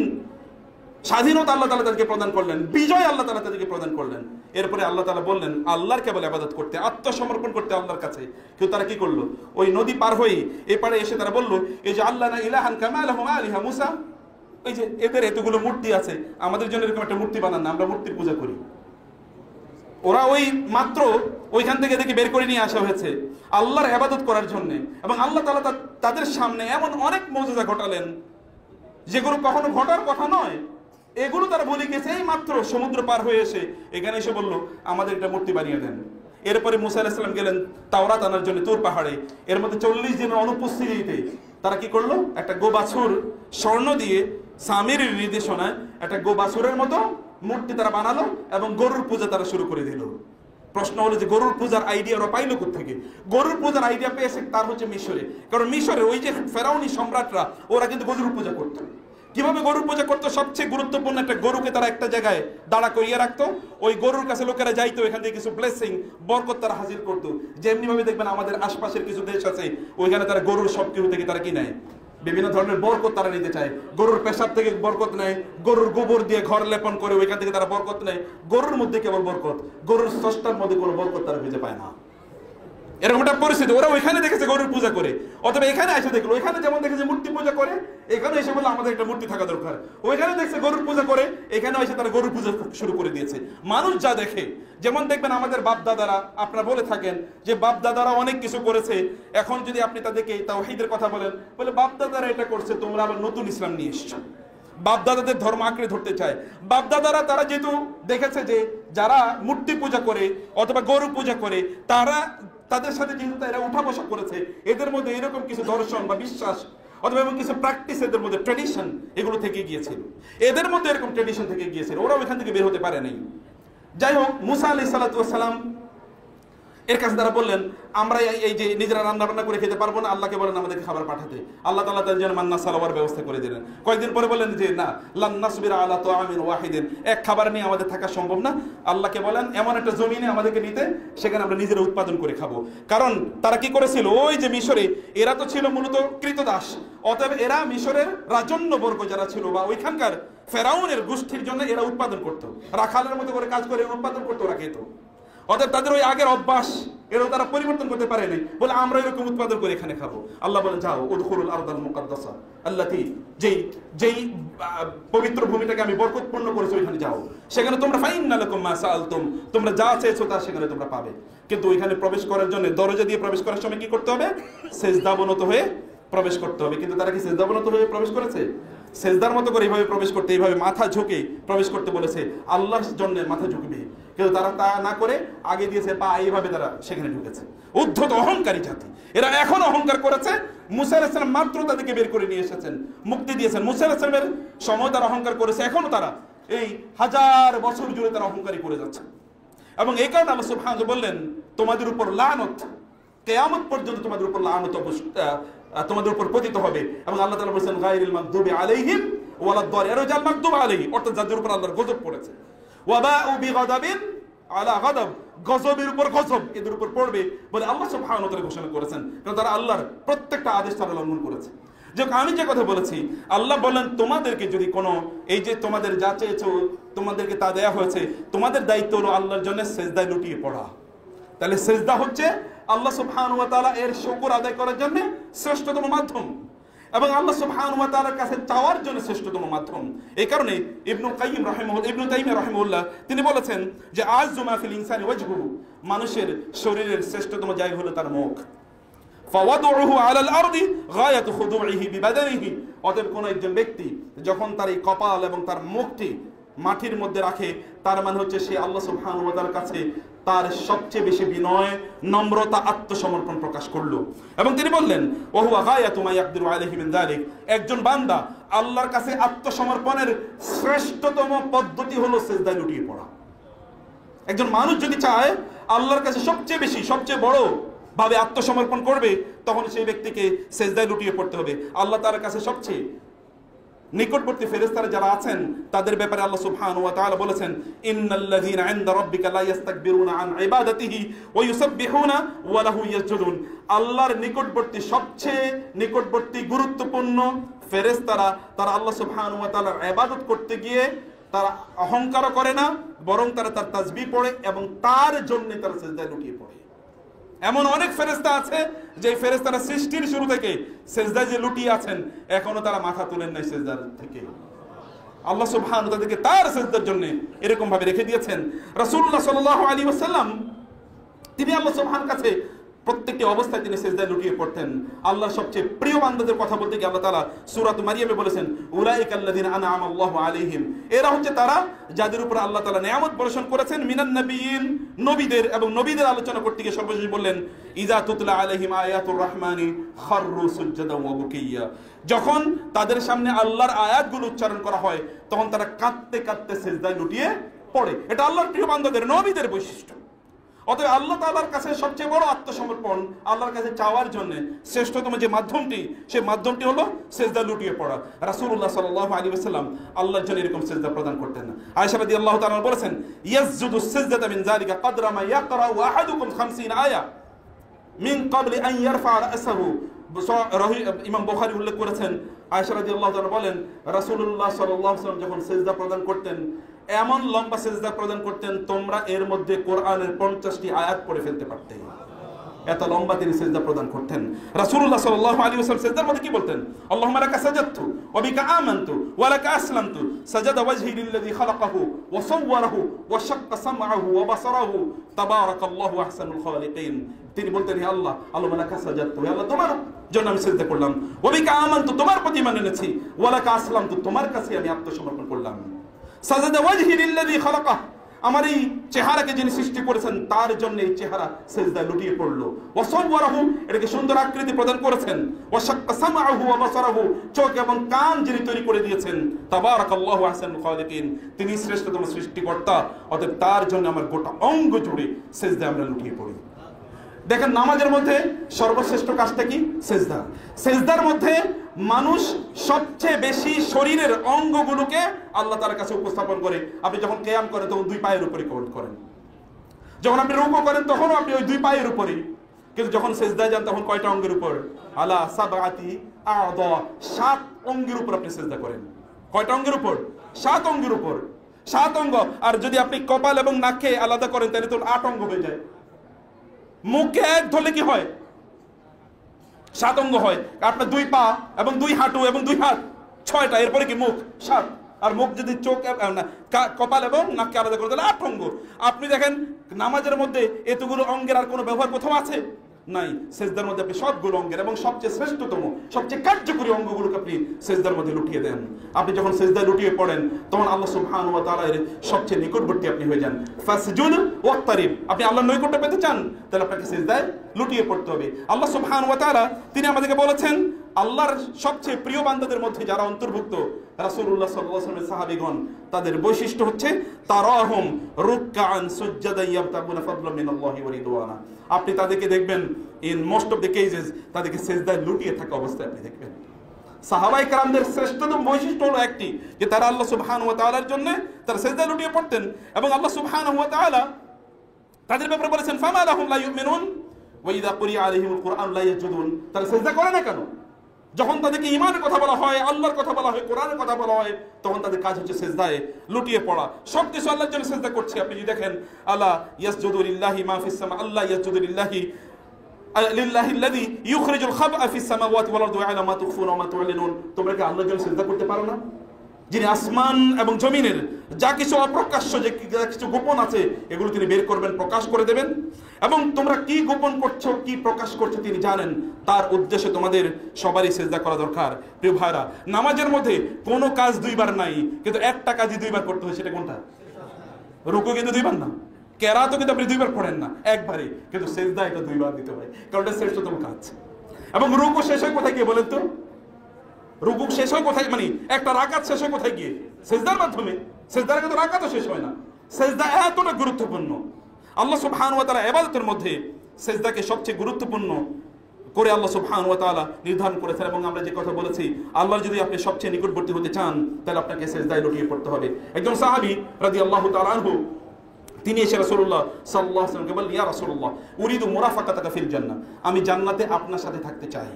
স্বাধীনতা আল্লাহ তাআলা তাদেরকে প্রদান করলেন, বিজয় আল্লাহ তাআলা তাদেরকে প্রদান করলেন। এরপরে আল্লাহ তাআলা বললেন আল্লাহর কেবল ইবাদত করতে, আত্মসমর্পণ করতে আল্লাহর কাছে। কিন্তু তারা কি করলো? ওই নদী পার হয়ে এপারে এসে তারা বলল, এই যে আল্লাহ না ইলাহান কামা লাহুম আলিহা মুসা, এই যে এদের এতগুলো মূর্তি আছে, আমাদের জন্য এরকম একটা মূর্তি বানান না, আমরা মূর্তির পূজা করি। ওরা ওই মাত্র ওইখান থেকে দেখে বের করে নিয়ে আসা হয়েছে আল্লাহর ইবাদত করার জন্য। এবং আল্লাহ তাআলা তাদের সামনে এমন অনেক মুজিজা ঘটালেন যেগুলো কখনো ঘটার কথা নয়, এগুলো তারা বলে গেছে। এই মাত্র সমুদ্র পার হয়ে এসে এখানে এসে বলল আমাদের একটা মূর্তি বানিয়ে দেন। এরপরে মুসা আলাইহিস সালাম গেলেন তাওরাত আনার জন্য তুর পাহাড়ে। এর মধ্যে 40 দিনের অনুপস্থিতিতে তারা কি করলো? একটা গোবাছুর স্বর্ণ দিয়ে সামির নির্দেশনায় একটা গোবাছুরের মতো মূর্তি তারা বানালো এবং গরুর পূজা তারা শুরু করে দিল। প্রশ্ন হলো যে গরুর পূজার আইডিয়া ওরা পাইলো কোত্থেকে? গরুর পূজার আইডিয়া পেয়েছে তার হচ্ছে মিশরে। কারণ মিশরে ওই যে ফেরাউনি সম্রাটরা ওরা কিন্তু গরুর পূজা করতো। কিভাবে গরুর পূজা করতো? সবচেয়ে গুরুত্বপূর্ণ একটা গরুকে তারা একটা জায়গায় দাঁড়া করিয়ে রাখতো, ওই গরুর কাছে লোকেরা যাইতো, এখান থেকে কিছু ব্লেসিং বরকত তারা হাজির করতো। যেমনি ভাবে দেখবেন আমাদের আশপাশের কিছু দেশ আছে, ওইখানে তারা গরুর সব কিছু থেকে তারা কি নেয়? বিভিন্ন ধরনের বরকত তারা নিতে চায়। গরুর পেশাব থেকে বরকত নেয়, গরুর গোবর দিয়ে ঘর লেপন করে ওইখান থেকে তারা বরকত নেয়। গরুর মধ্যে কেবল বরকত, গরুর স্রষ্টার মধ্যে কোনো বরকত তারা খুঁজে পায় না। এরকম একটা পরিস্থিতি। ওরা ওইখানে দেখেছে গরুর পূজা করে, অথবা এখানে এসে দেখলো, ওইখানে যেমন দেখেছে মূর্তি পূজা করে, এখানে এসে বললো আমাদের একটা মূর্তি থাকা দরকার। ওইখানে দেখছে গরুর পূজা করে, এখানে এসে তারা গরুর পূজা শুরু করে দিয়েছে। মানুষ যা দেখে, যেমন দেখবেন আমাদের বাপ দাদারা, আপনারা বলে থাকেন যে বাপ দাদারা অনেক কিছু করেছে, এখন যদি আপনি তাদেরকে তাওহীদের কথা বলেন, বলে বাপ দাদারা এটা করছে, তোমরা আবার নতুন ইসলাম নিয়ে এসছো। বাপ দাদাদের ধর্ম আঁকড়ে ধরতে চায়। বাপ দাদারা তারা যেহেতু দেখেছে যে যারা মূর্তি পূজা করে অথবা গরু পূজা করে, তাদের সাথে যেহেতু এরা উঠা বসা করেছে, এদের মধ্যে এরকম কিছু দর্শন বা বিশ্বাস অথবা এবং কিছু প্র্যাকটিস, এদের মধ্যে ট্র্যাডিশন এগুলো থেকে গিয়েছিল। এদের মধ্যে এরকম ট্র্যাডিশন থেকে গিয়েছিল, ওরা ওইখান থেকে বের হতে পারে নাই। যাই হোক, মুসা আলাইহিস সালাতু ওয়াস সালাম এর কাছে তারা বললেন আমরা এই যে নিজেরা রান্না বান্না করে খেতে পারবো না, আল্লাহকে বলেন আমাদেরকে খাবার পাঠাতে। আল্লাহ তাআলা তাদের জন্য মান্না সালাওয়ার ব্যবস্থা করে দিলেন। কয়েকদিন পরে বলেন যে না, লান নাসবিরা আলা তাআমিন ওয়াহিদিন, এক খাবার নিয়ে আমাদের থাকা সম্ভব না। আল্লাহকে বলেন এমন একটা জমিনে আমাদেরকে নিতে, সেখানে আমরা নিজেরা উৎপাদন করে খাবো। কারণ তারা কি করেছিল, ওই যে মিশরে এরা তো ছিল মূলত কৃতদাস, অতএব এরা মিশরের রাজন্যবর্গ যারা ছিল বা ওইখানকার ফেরাউনের গোষ্ঠীর জন্য এরা উৎপাদন করতো, রাখালের মতো করে কাজ করে উৎপাদন করতো, ওরা খেত। অতএব তাদের ওই আগের অভ্যাস এরও তারা পরিবর্তন করতে পারে নাই, বলে আমরা এরকম উৎপাদন করে এখানে খাবো। আল্লাহ বলেন যাও উদখুলুল আরদাল মুকাদ্দাসা আল্লাতী, যেই পবিত্র ভূমিটাকে আমি বরকতপূর্ণ করেছি ওইখানে যাও, সেখানে তোমরা ফাইন্না লাকুম মা সাআলতুম, তোমরা যা চেয়েছো তা সেখানে তোমরা পাবে। কিন্তু ওইখানে প্রবেশ করার জন্য দরজা দিয়ে প্রবেশ করার সময় কি করতে হবে? সেজদাবনত হয়ে প্রবেশ করতে হবে। কিন্তু তারা কি সেজদাবনত হয়ে প্রবেশ করেছে? সেজদার মতো করে এইভাবে প্রবেশ করতে, এইভাবে মাথা ঝুঁকে প্রবেশ করতে বলেছে, আল্লাহর জন্য মাথা ঝুঁকবে। কিন্তু তারা তা না করে আগে দিয়েছে পা, এইভাবে তারা সেখানে ঢুকেছে। উদ্ধত অহংকারী জাতি, এরা এখন অহংকার করেছে। মুসা আলাইহিস সালাম মাত্র তাদেরকে বের করে নিয়ে এসেছেন, মুক্তি দিয়েছেন। মুসা আলাইহিস সালামের সময় তারা অহংকার করেছে, এখনো তারা এই 1000 বছর জুড়ে তারা অহংকারী করে যাচ্ছে। এবং এই কারণে আল্লাহ সুবহানাহু বললেন তোমাদের উপর লানত, কিয়ামত পর্যন্ত তোমাদের উপর লানত তোমাদের উপর পতিত হবে। এবং আল্লাহ তাআলা বলেছেন গায়রিল মাগদুবি আলাইহিম ওয়ালাদ-দাল্লিন, এরা যার মাগদুব আলাইহি অর্থাৎ যাদের উপর আল্লাহর গজব পড়েছে। ওয়াবাউ বিগাদাবিন আলা গাদাব, গজবের উপর গজব এদের উপর পড়বে বলে আল্লাহ সুবহানাহু ওয়া তাআলা ঘোষণা করেছেন। কারণ তারা আল্লাহর প্রত্যেকটা আদেশ তারা লঙ্ঘন করেছে। যে আমি যে কথা বলেছি, আল্লাহ বলেন তোমাদেরকে যদি কোনো এই যে তোমাদের যা চেয়েছো তোমাদেরকে তা দেয়া হয়েছে, তোমাদের দায়িত্ব হলো আল্লাহর জন্য সেজদায় লুটিয়ে পড়া। তাহলে সেজদা হচ্ছে আল্লাহ সুবহানাহু ওয়া তাআলা এর শুকর আদায় করার জন্য শ্রেষ্ঠতম মাধ্যম, এবং আল্লাহ সুবহানাহু ওয়া তাআলার কাছে চাওয়ার জন্য শ্রেষ্ঠতম মাধ্যম। এই কারণে ইবনে তাইমিয়া রাহিমাহুল্লাহ তিনি বলেছেন যে আযযু মা ফিল ইনসানি ওয়াজহুহু, মানুষের শরীরের শ্রেষ্ঠতম জায়গা হলো তার মুখ। ফাওয়াদুহু আলাল আরদি গায়াতু খুদুইহি বিবাদানিহি, অতএব কোন একজন ব্যক্তি যখন তার এই কপাল এবং তার মুখটি মাটির মধ্যে রাখে, তার মানে হচ্ছে সে আল্লাহ সুবহানাহু ওয়া তাআলার কাছে তার সবচেয়ে বেশি বিনয়, নম্রতা, আত্মসমর্পণ প্রকাশ করলো। এবং তিনি বললেন ওয়া হুয়া গায়াতু মা ইয়াকদিরু আলাইহি মিন যালিক, একজন বান্দা আল্লাহর কাছে আত্মসমর্পণের শ্রেষ্ঠতম পদ্ধতি হলো সিজদায় লুটিয়ে পড়া। একজন মানুষ যদি চায় আল্লাহর কাছে সবচেয়ে বেশি, সবচেয়ে বড় ভাবে আত্মসমর্পণ করবে, তখন সেই ব্যক্তিকে সিজদায় লুটিয়ে পড়তে হবে। আল্লাহ তার কাছে সবচেয়ে নিকটবর্তী ফেরেশতারা যারা আছেন তাদের ব্যাপারে আল্লাহ সুবহানাহু ওয়া তাআলা বলেছেন, ইন্নাল্লাযীনা ইনদা রাব্বিকা লা ইস্তাকবিরুনা আন ইবাদাতিহি ওয়া ইউসাব্বিহুনা ওয়া লাহু ইয়াসজুদুন। আল্লাহর নিকটবর্তী সবচেয়ে নিকটবর্তী গুরুত্বপূর্ণ ফেরেশতারা তারা আল্লাহ সুবহানাহু ওয়া তাআলার ইবাদত করতে গিয়ে তারা অহংকার করে না, বরং তারা তার তাসবিহ পড়ে এবং তার জন্য তারা সিজদায় লুটিয়ে পড়ে। এমন অনেক ফেরেশতা আছে যে ফেরেশতারা সৃষ্টির শুরু থেকে সিজদায় যে লুটিয়ে আছেন, এখনো তারা মাথা তুলেন নাই সিজদার থেকে। আল্লাহ সুবহানাহু ওয়া তাআলাকে তার সিজদার জন্য এরকম ভাবে রেখে দিয়েছেন। রাসূলুল্লাহ সাল্লাল্লাহু আলাইহি ওয়াসাল্লাম তিনি আল্লাহ সুবহানাহু কাছে প্রত্যেকটি অবস্থায় তিনি সিজদায় লুটিয়ে পড়তেন। আল্লাহর সবচেয়ে প্রিয় বান্দাদের কথা বলতে গিয়ে আল্লাহ তাআলা সূরা মারিয়ামে বলেছেন, উলাইকাল্লাযিনা আনআমা আল্লাহু আলাইহিম, এরা হচ্ছে তারা যাদের উপর আল্লাহ তাআলা নিয়ামত বর্ষণ করেছেন, মিনান নবিয়িন, নবীদের, এবং নবীদের আলোচনা করতে গিয়ে সর্বশেষ বললেন, ইযা তুতলা আলাইহিম আয়াতুর রাহমানি খাররু সুজদান ওয়া বুকিয়া, যখন তাদের সামনে আল্লাহর আয়াতগুলো উচ্চারণ করা হয় তখন তারা কাঁদতে কাঁদতে সিজদায় লুটিয়ে পড়ে। এটা আল্লাহর প্রিয় বান্দাদের, নবীদের বৈশিষ্ট্য। অতএব আল্লাহ তাআলার কাছে সবচেয়ে বড় আত্মসমর্পণ, আল্লাহর কাছে চাওয়ার জন্য শ্রেষ্ঠতম যে মাধ্যমটি, সেই মাধ্যমটি হলো সিজদা লুটিয়ে পড়া। রাসূলুল্লাহ সাল্লাল্লাহু আলাইহি ওয়াসাল্লাম আল্লাহর জন্য এরকম সিজদা প্রদান করতেন না। আয়েশা রাদিয়াল্লাহু তাআলা বলেছেন, ইয়াসজুদু সিজদাতা মিন যালিকা কদরা মা ইয়াকরাউ আহাদুকুম 50 আয়া মিন ক্বাবলি আন ইয়ারফা রাসাহু। ইমাম বুখারী উল্লেখ করেছেন, আয়েশা রাদিয়াল্লাহু তাআলা বলেন, রাসূলুল্লাহ সাল্লাল্লাহু আলাইহি ওয়াসাল্লাম যখন সিজদা প্রদান করতেন, এমন লম্বা সিজদা প্রদান করতেন তোমরা এর মধ্যে কোরআনের 50টি আয়াত পড়ে ফেলতে পারতে। এত লম্বা তিনি সিজদা প্রদান করতেন। রাসূলুল্লাহ সাল্লাল্লাহু আলাইহি ওয়াসাল্লাম সিজদার মধ্যে কি বলতেন? আল্লাহুম্মা লাকা সাজাদতু ওয়া বিকা আমানতু ওয়া লাকা আসলামতু সাজাদা ওয়াজহি লিল্লাযী খালাকাহু ওয়া সাওয়ারাহু ওয়া শাক্কা সামআহু ওয়া বাসারাহু তাবারাকাল্লাহু আহসানুল খালিকিন। তিনি বলতেন, হে আল্লাহ, আল্লাহুম্মা লাকা সাজাদতু, হে আল্লাহ তোমার জন্য আমি সিজদা করলাম, ওয়া বিকা আমানতু, তোমার প্রতি ঈমান এনেছি, ওয়া লাকা আসলামতু, তোমার কাছে আমি আত্মসমর্পণ করলাম। সাজাদা ওয়াজহি লিল্লাযী খালাকাহু, আমার এই চেহারাকে যিনি সৃষ্টি করেছেন তার জন্য এই চেহারা সিজদায় লুটিয়ে পড়লো। ওয়া সাওয়ারাহু, এটাকে সুন্দর আকৃতি প্রদান করেছেন। ওয়া শাক্কা সামআহু ওয়া বাসারাহু, চোখ এবং কান যিনি তৈরি করে দিয়েছেন। তাবারাকাল্লাহু আহসানুল খালিকিন, তিনি শ্রেষ্ঠতম সৃষ্টিকর্তা। অতএব তার জন্য আমার গোটা অঙ্গ জুড়ে সিজদায় আমরা লুটিয়ে পড়ি। দেখেন, নামাজের মধ্যে সর্বশ্রেষ্ঠ কাজটা কি? সিজদা। সিজদার মধ্যে মানুষ সবচেয়ে বেশি শরীরের অঙ্গগুলোকে আল্লাহ তাআলার কাছে উপস্থাপন করে। আপনি যখন কিয়াম করেন তখন দুই পায়ের উপরে করেন, যখন আপনি রুকু করেন তখনও আপনি ওই দুই পায়ের উপরে, কিন্তু যখন সিজদায় যান তখন কয়টা অঙ্গের উপর? আলা সাবআতি আ'দা, 7 অঙ্গের উপর আপনি সিজদা করেন। কয়টা অঙ্গের উপর? 7 অঙ্গের উপর, 7 অঙ্গ। আর যদি আপনি কপাল এবং নাককে আলাদা করেন তাহলে তো 8 অঙ্গ হয়ে যায়। মুখে এক ধরলে কি হয়? 7 অঙ্গ হয়। আপনার 2 পা এবং 2 হাঁটু এবং 2 হাত, 6টা। এরপরে কি মুখ? 7। আর মুখ যদি চোখ কপাল এবং নাককে আলাদা করে তাহলে 8 অঙ্গ। আপনি দেখেন নামাজের মধ্যে এতগুলো অঙ্গের আর কোনো ব্যবহার কোথাও আছে? নাই। সিজদার মধ্যে আপনি সবগুলো অঙ্গের এবং সবচেয়ে শ্রেষ্ঠতম, সবচেয়ে কার্যকরী অঙ্গগুলোকে আপনি সিজদার মধ্যে লুটিয়ে দেন। আপনি যখন সিজদায় লুটিয়ে পড়েন তখন আল্লাহ সুবহানাহু ওয়া তাআলার সবচেয়ে নিকটবর্তী আপনি হয়ে যান। ফাসজুদ ওয়াক্তারিব, আপনি আল্লাহর নৈকট্য পেতে চান তাহলে আপনাকে সিজদায় লুটিয়ে পড়তে হবে। আল্লাহ সুবহানাহু ওয়া তাআলা তিনি আমাদেরকে বলেছেন, আল্লাহর সবচেয়ে প্রিয় বান্দাদের মধ্যে যারা অন্তর্ভুক্ত রাসূলুল্লাহ সাল্লাল্লাহু আলাইহি ওয়াসাল্লামের সাহাবীগণ, তাদের বৈশিষ্ট্য হচ্ছে তারাহুম রুকআন সুজদান ইয়াবতাগুনা ফাদলাম মিনাল্লাহি ওয়া রিদওয়ানা। আপনি তাদেরকে দেখবেন in most of the cases তাদেরকে সিজদায় লুটিয়ে থাকা অবস্থায় আপনি দেখবেন। সাহাবায়ে কেরামদের শ্রেষ্ঠতম বৈশিষ্ট্য হলো একটি, যে তারা আল্লাহ সুবহানাহু ওয়া তাআলার জন্য তারা সিজদায় লুটিয়ে পড়তেন। এবং আল্লাহ সুবহানাহু ওয়া তাআলা তাদের ব্যাপারে বলেছেন, ফামা লাহুম লা ইউমিনুন ওয়া ইযা কুরিআ আলাইহিমুল কুরআন লা ইয়াসজুদুন, তারা সিজদা করে না কেন? যখন তাদেরকে ঈমানের কথা বলা হয়, আল্লাহর কথা বলা হয়, কোরআনের কথা বলা হয়, তখন তাদের কাজ হচ্ছে সিজদায় লুটিয়ে পড়া। সবকিছু আল্লাহর জন্য সিজদা করছে। আপনি যদি দেখেন, আল্লাহ ইয়াসজুদু লিল্লাহি মা ফিস সামা, আল্লাহ ইয়াসজুদু লিল্লাহি লিল্লাহিল্লাযী ইউখরিজুল খাবআ ফিস সামাওয়াতি ওয়াল আরদি ওয়া ইয়ালামু মা তুখফুনা ওয়া মা তু'লিনুন। তোমরা কি আল্লাহর জন্য সিজদা করতে পারো না? যিনি আসমান এবং জমিনের যা কিছু অপ্রকাশ্য, যে যা কিছু গোপন আছে এগুলো তিনি বের করবেন, প্রকাশ করে দেবেন। এবং তোমরা কি গোপন করছো, কি প্রকাশ করছো তিনি জানেন। তার উদ্দেশ্যে তোমাদের সবারই সিজদা করা দরকার। প্রিয় ভাইরা, নামাজের মধ্যে কোনো কাজ 2 বার নাই, কিন্তু একটা কাজই 2 বার করতে হয়। সেটা কোনটা? রুকু কিন্তু 2 বার না, কেরাতও কিন্তু আপনি 2 বার পড়েন না, একবারই। কিন্তু সিজদা এটা 2 বার দিতে হয়, কারণ এটা শ্রেষ্ঠতম কাজ। এবং রুকু শেষ হয় কোথায় গিয়ে বলেন তো? রুকু শেষ হয় কোথায়? মানে একটা রাকাত শেষ হয় কোথায় গিয়ে? সিজদার মাধ্যমে। সিজদার কিন্তু রাকাতও শেষ হয় না। সিজদা এতটা গুরুত্বপূর্ণ। আল্লাহ সুবহানাহু ওয়া তাআলা ইবাদতের মধ্যে সিজদাকে সবচেয়ে গুরুত্বপূর্ণ করে আল্লাহ সুবহানাহু ওয়া তাআলা নির্ধারণ করেছেন। এবং আমরা যে কথা বলেছি, আল্লাহর যদি আপনি সবচেয়ে নিকটবর্তী হতে চান তাহলে আপনাকে সিজদায় লুটিয়ে পড়তে হবে। একজন সাহাবী রাদিয়াল্লাহু তাআলা আনহু তিনি এসে রাসূলুল্লাহ সাল্লাল্লাহু আলাইহি ওয়াসাল্লামকে বললেন, ইয়া রাসূলুল্লাহ উরিদু মুরাফাকাতাকা ফিল জান্নাহ, আমি জান্নাতে আপনার সাথে থাকতে চাই,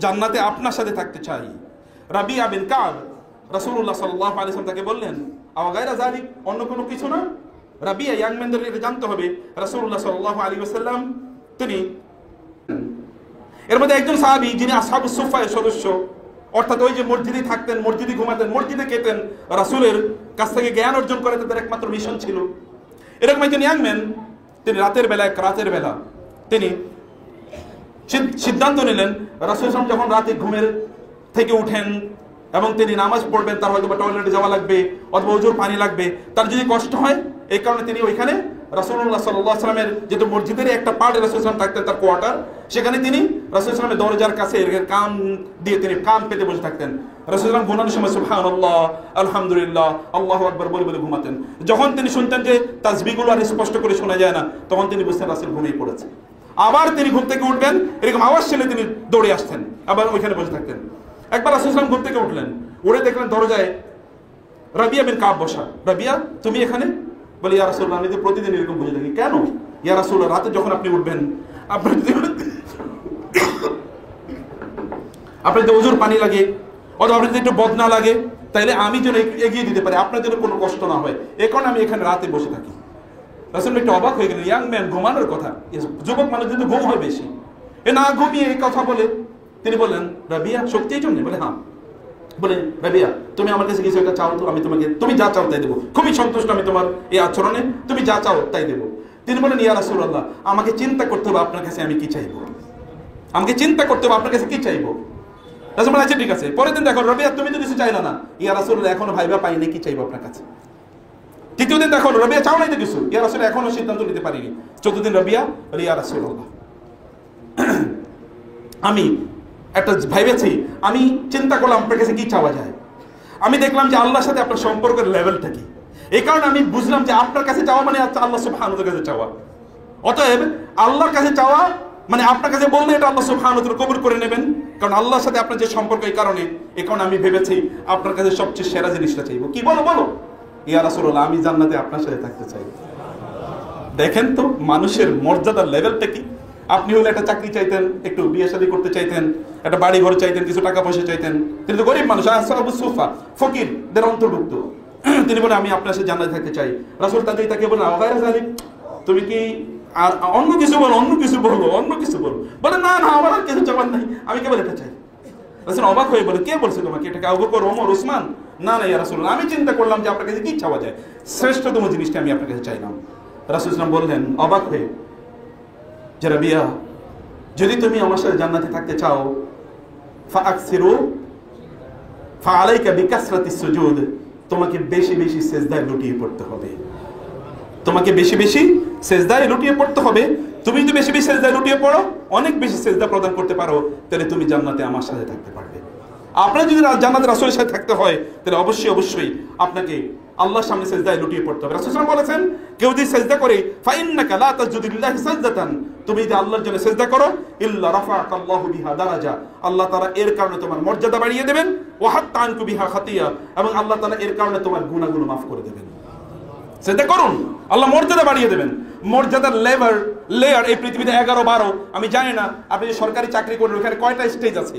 জান্নাতে আপনার সাথে থাকতে চাই। রাবিয়া বিন কাব রাসূলুল্লাহ সাল্লাল্লাহু আলাইহি ওয়াসাল্লাম তাকে বললেন, আও গায়রা যালিক, অন্য কোনো কিছু না? রাবিয়া ইয়াং ম্যানদের এটা জানতে হবে। রাসূলুল্লাহ সাল্লাল্লাহু আলাইহি ওয়াসাল্লাম তিনি এর মধ্যে একজন সাহাবী যিনি আসহাবুস সুফফার সদস্য, অর্থাৎ ওই যে মসজিদে থাকতেন, মসজিদে ঘুমাতেন, মসজিদে খেতেন, রাসূলের কাছ থেকে জ্ঞান অর্জন করে তাদের একমাত্র মিশন ছিল। এরকম একজন ইয়াং ম্যান তিনি রাতের বেলা তিনি সিদ্ধান্ত নিলেন, রাসূল সাল্লাল্লাহু যখন রাতে ঘুমের থেকে উঠেন এবং তিনি নামাজ পড়বেন, তার হয়তো টয়লেটে যাওয়া লাগবে অথবা ওজুর পানি লাগবে, তার যদি কষ্ট হয়, এই কারণে তিনি ওইখানে রাসূলুল্লাহ সাল্লাল্লাহু আলাইহি ওয়াসাল্লামের যেহেতু মসজিদের একটা পার্টে রাসূল সাল্লাল্লাহু থাকতেন, তার কোয়ার্টার, সেখানে তিনি রাসূল সাল্লাল্লাহু দরজার কাছে কান দিয়ে তিনি কান পেতে বসে থাকতেন। রাসূল সাল্লাল্লাহু ঘুমানোর সময় সুবহানাল্লাহ, আলহামদুলিল্লাহ, আল্লাহু আকবার বলে বলে ঘুমাতেন। যখন তিনি শুনতেন যে তাসবিহগুলো আর স্পষ্ট করে শোনা যায় না, তখন তিনি বুঝতেন রাসূল ঘুমিয়ে পড়েছে। আবার তিনি ঘুম থেকে উঠবেন, এরকম আওয়াজ শুনে তিনি দৌড়ে আসতেন, আবার ওইখানে বসে থাকতেন। একবার রাসূল সাল্লাল্লাহু ঘুম থেকে উঠলেন, উঠে দেখলেন দরজায় রাবিয়া বিন কাব বসা। রাবিয়া, তুমি এখানে? বলে, ইয়া রাসূলুল্লাহ আমি তো প্রতিদিন এরকম বুঝে থাকি। কেন? ইয়া রাসূলুল্লাহ রাতে যখন আপনি উঠবেন, আপনার যদি ওজুর পানি লাগে অথবা আপনার যদি একটু বদনা লাগে, তাইলে আমি যেন এগিয়ে দিতে পারি, আপনার যেন কোনো কষ্ট না হয়, এ কারণে আমি এখানে রাতে বসে থাকি। রাসূল একটু অবাক হয়ে গেলেন, ইয়াং ম্যান ঘুমানোর কথা, যুবক মানুষ কিন্তু ঘুম হয় বেশি, এ না ঘুমিয়ে এই কথা বলে। তিনি বললেন, রাবিয়া সত্যি এই জন্য? বলে, হ্যাঁ। বলে, রাবিয়া তুমি আমার কাছে কিছু একটা চাও তো, আমি তোমাকে, তুমি যা চাও তাই দেবো, খুবই সন্তুষ্ট আমি তোমার এই আচরণে, তুমি যা চাও তাই দেবো। তিনি বলেন, ইয়া রাসূলুল্লাহ আমাকে চিন্তা করতে হবে আপনার কাছে আমি কি চাইবো, আমাকে চিন্তা করতে হবে আপনার কাছে কি চাইবো। রাসূল বলেন, আচ্ছা ঠিক আছে। পরের দিন দেখো, রাবিয়া তুমি তো কিছু চাইলা না। ইয়া রাসূলুল্লাহ এখনো ভাইবা পাইনি, কি চাইবো আপনার কাছে। তৃতীয় দিন দেখো, রাবিয়া চাও নাই তো কিছু। ইয়া রাসূলুল্লাহ এখনো সিদ্ধান্ত নিতে পারিনি। চতুর্থ দিন রাবিয়া, ইয়া রাসূলুল্লাহ আমি একটা ভাইবেছি, আমি চিন্তা করলাম আপনার কাছে কি চাওয়া যায়। আমি দেখলাম যে আল্লাহর সাথে আপনার সম্পর্কের লেভেলটা কি, এই কারণে আমি বুঝলাম যে আপনার কাছে চাওয়া মানে আল্লাহ সুবহানাহু ওয়া তাআলার কাছে চাওয়া। অতএব আল্লাহর কাছে চাওয়া মানে আপনার কাছে বললে এটা আল্লাহ সুবহানাহু ওয়া তাআলা কবুল করে নেবেন, কারণ আল্লাহর সাথে আপনার যে সম্পর্ক, এই কারণে আমি ভেবেছি আপনার কাছে সবচেয়ে সেরা জিনিসটা চাইবো। কি বলো বলো? ইয়া রাসূলুল্লাহ আমি জান্নাতে আপনার সাথে থাকতে চাই। দেখেন তো মানুষের মর্যাদার লেভেলটা কি। আপনি হলে একটা চাকরি চাইতেন, একটু বিয়ে শাদী করতে চাইতেন, একটা বাড়ি ঘর চাইতেন, কিছু টাকা পয়সা চাইতেন। তিনি তো গরিব মানুষ, আসহাবুস সুফা, ফকিরদের অন্তর্ভুক্ত। তিনি বলে, আমি আপনার সাথে জান্নাতে থাকতে চাই। রাসূল তাকে বলেন, আও গায়রা যালিক, তুমি কি আর অন্য কিছু বলো, অন্য কিছু বলো। বলে, না না আমার আর কিছু চাওয়ার নাই, আমি কেবল এটা চাই। রাসূল অবাক হয়ে বলে, কে বলছে তোমাকে এটাকে? আবু বকর, ওমর, ওসমান? না না ইয়া রাসূলুল্লাহ আমি চিন্তা করলাম যে আপনার কাছে কি চাওয়া যায়, শ্রেষ্ঠতম জিনিসটা আমি আপনার কাছে চাইলাম। রাসূল সাল্লাল্লাহু বললেন অবাক হয়ে, যে রাবিয়া যদি তুমি আমার সাথে জান্নাতে থাকতে চাও, ফাআলাইকা বিকাসরাতিস সুজুদ, তোমাকে বেশি বেশি সিজদায় লুটিয়ে পড়তে হবে, তোমাকে বেশি বেশি সিজদায় লুটিয়ে পড়তে হবে। তুমি যদি বেশি বেশি সিজদায় লুটিয়ে পড়ো, অনেক বেশি সিজদা প্রদান করতে পারো, তাহলে তুমি জান্নাতে আমার সাথে থাকতে পারবে। আপনার যদি জান্নাতে রাসূলের সাথে থাকতে হয়, তাহলে অবশ্যই আপনাকে আল্লাহর সামনে সিজদায় লুটিয়ে পড়তে হবে। রাসূল সাল্লাল্লাহু বলেছেন, কেউ যদি সিজদা করে, ফাইন্নাকা লা তাসজুদু লিল্লাহি সাজদাতান, তুমি যদি আল্লাহর জন্য সিজদা করো, ইল্লা রাফাআকাল্লাহু বিহা দারাজা, আল্লাহ তাআলা এর কারণে তোমার মর্যাদা বাড়িয়ে দেবেন, ওয়া হাত্তা আনকু বিহা খাতিয়া, এবং আল্লাহ তাআলা এর কারণে তোমার গুনাহগুলো মাফ করে দেবেন। সিজদা করুন, আল্লাহ মর্যাদা বাড়িয়ে দেবেন। মর্যাদার লেয়ার এই পৃথিবীতে 11-12, আমি জানি না আপনি যে সরকারি চাকরি করেন ওখানে কয়টা স্টেজ আছে,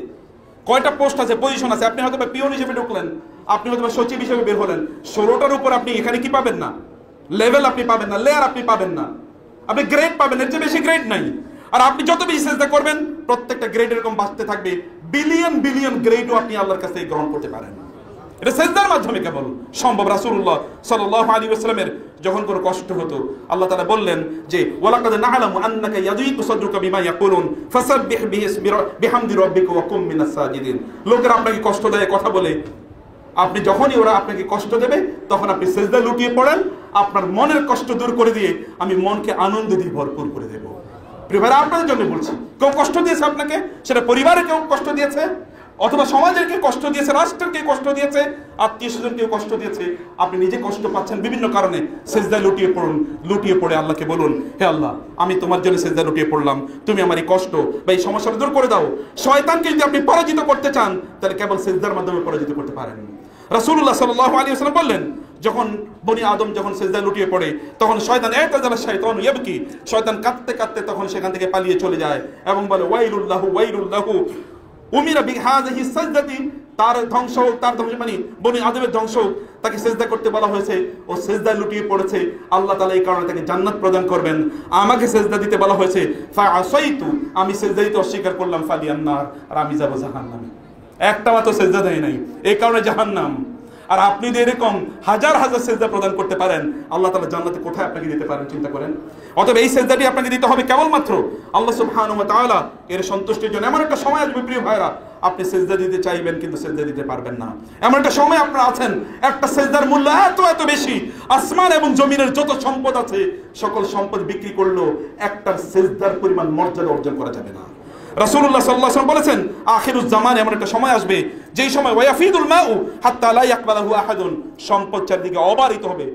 কয়টা পোস্ট আছে, পজিশন আছে। আপনি হয়তো পিওন হিসেবে ঢুকলেন, আপনি হয়তো সচিব হিসেবে বের হলেন, 16টার উপর আপনি এখানে কি পাবেন না, লেভেল আপনি পাবেন না, লেয়ার আপনি পাবেন না, আপনি গ্রেড পাবেন, এর চেয়ে বেশি গ্রেড নাই। আর আপনি যত বেশি সিজদা করবেন, প্রত্যেকটা গ্রেড এরকম বাড়তে থাকবে, বিলিয়ন গ্রেডও আপনি আল্লাহর কাছ থেকে গ্রহণ করতে পারেন। এটা সিজদার মাধ্যমে কেবল সম্ভব। রাসূলুল্লাহ সাল্লাল্লাহু আলাইহি ওয়াসাল্লামের যখন কোনো কষ্ট হতো, আল্লাহ তাআলা বললেন যে ওয়ালাকাদ না'লামু আন্নাকা ইয়াযীকু সাদরুকা বিমা ইয়াকুলুন ফাসাব্বিহ বিহামদি রাব্বিকা ওয়া কুম মিনাস সাজিদিন। লোকেরা আপনাকে কষ্ট দেয় কথা বলে, আপনি যখনই ওরা আপনাকে কষ্ট দেবে, তখন আপনি সিজদায় লুটিয়ে পড়েন, আপনার মনের কষ্ট দূর করে দিয়ে আমি মনকে আনন্দ দিয়ে ভরপুর করে দেব। প্রিয় ভাইরা, আপনাদের জন্য বলছি, কেউ কষ্ট দিয়েছে আপনাকে, সেটা পরিবারে কেউ কষ্ট দিয়েছে, অথবা সমাজের কেউ কষ্ট দিয়েছে, রাষ্ট্রের কেউ কষ্ট দিয়েছে, আত্মীয় স্বজন কেউ কষ্ট দিয়েছে, আপনি নিজে কষ্ট পাচ্ছেন বিভিন্ন কারণে, সেজদায় লুটিয়ে পড়ুন। লুটিয়ে পড়ে আল্লাহকে বলুন, হে আল্লাহ, আমি তোমার জন্য সেজদায় লুটিয়ে পড়লাম, তুমি আমার এই কষ্ট বা এই সমস্যাটা দূর করে দাও। শয়তানকে যদি আপনি পরাজিত করতে চান, তাহলে কেবল সেজদার মাধ্যমে পরাজিত করতে পারেন। রাসূলুল্লাহ সাল্লাল্লাহু আলাইহি ওয়াসাল্লাম বললেন, যখন বনি আদম যখন সেজদায় লুটিয়ে পড়ে, তখন শয়তান এতাজালা শাইতানু ইয়াবকি, শয়তান কাঁদতে কাঁদতে তখন সেখান থেকে পালিয়ে চলে যায় এবং বলে, ওয়াইলুল্লাহু ওয়াইলুল্লাহু উমিরা বিহাযিহি সাজদাতি, তার ধ্বংস হোক, তার ধ্বংস মানে বনি আদমের ধ্বংস হোক, তাকে সেজদা করতে বলা হয়েছে, ও সেজদায় লুটিয়ে পড়েছে, আল্লাহ তাআলা এই কারণে তাকে জান্নাত প্রদান করবেন। আমাকে সেজদা দিতে বলা হয়েছে, ফাআসাইতু, আমি সেজদা দিতে অস্বীকার করলাম, ফালিয়ান্নার, আর আমি যাব জাহান্নামে। একটা মাত্র সেজদা দেয় নাই, এই কারণে জাহান্নাম। আর আপনি যদি এরকম হাজার হাজার সেজদা প্রদান করতে পারেন, আল্লাহ তাআলা জান্নাতে কোথায় আপনাকে দিতে পারেন চিন্তা করেন। অতএব এই সেজদাটি আপনাকে দিতে হবে কেবলমাত্র আল্লাহ সুবহানাহু ওয়া তাআলা এর সন্তুষ্টির জন্য। এমন একটা সময় আসবে প্রিয় ভাইরা, আপনি সেজদা দিতে চাইবেন কিন্তু সেজদা দিতে পারবেন না। এমন একটা সময় আপনারা আছেন, একটা সেজদার মূল্য এত এত বেশি, আসমান এবং জমিনের যত সম্পদ আছে সকল সম্পদ বিক্রি করলেও একটা সেজদার পরিমাণ মর্যাদা অর্জন করা যাবে না। রাসূলুল্লাহ সাল্লাল্লাহু আলাইহি ওয়াসাল্লাম বলেছেন, আখিরুজ জামান, এমন একটা সময় আসবে যেই সময় ওয়ায়াফিদুল মাউ হাত্তা লা ইয়াকবালহু আহাদুন, সম্পদ চারদিকে অবারিত হবে।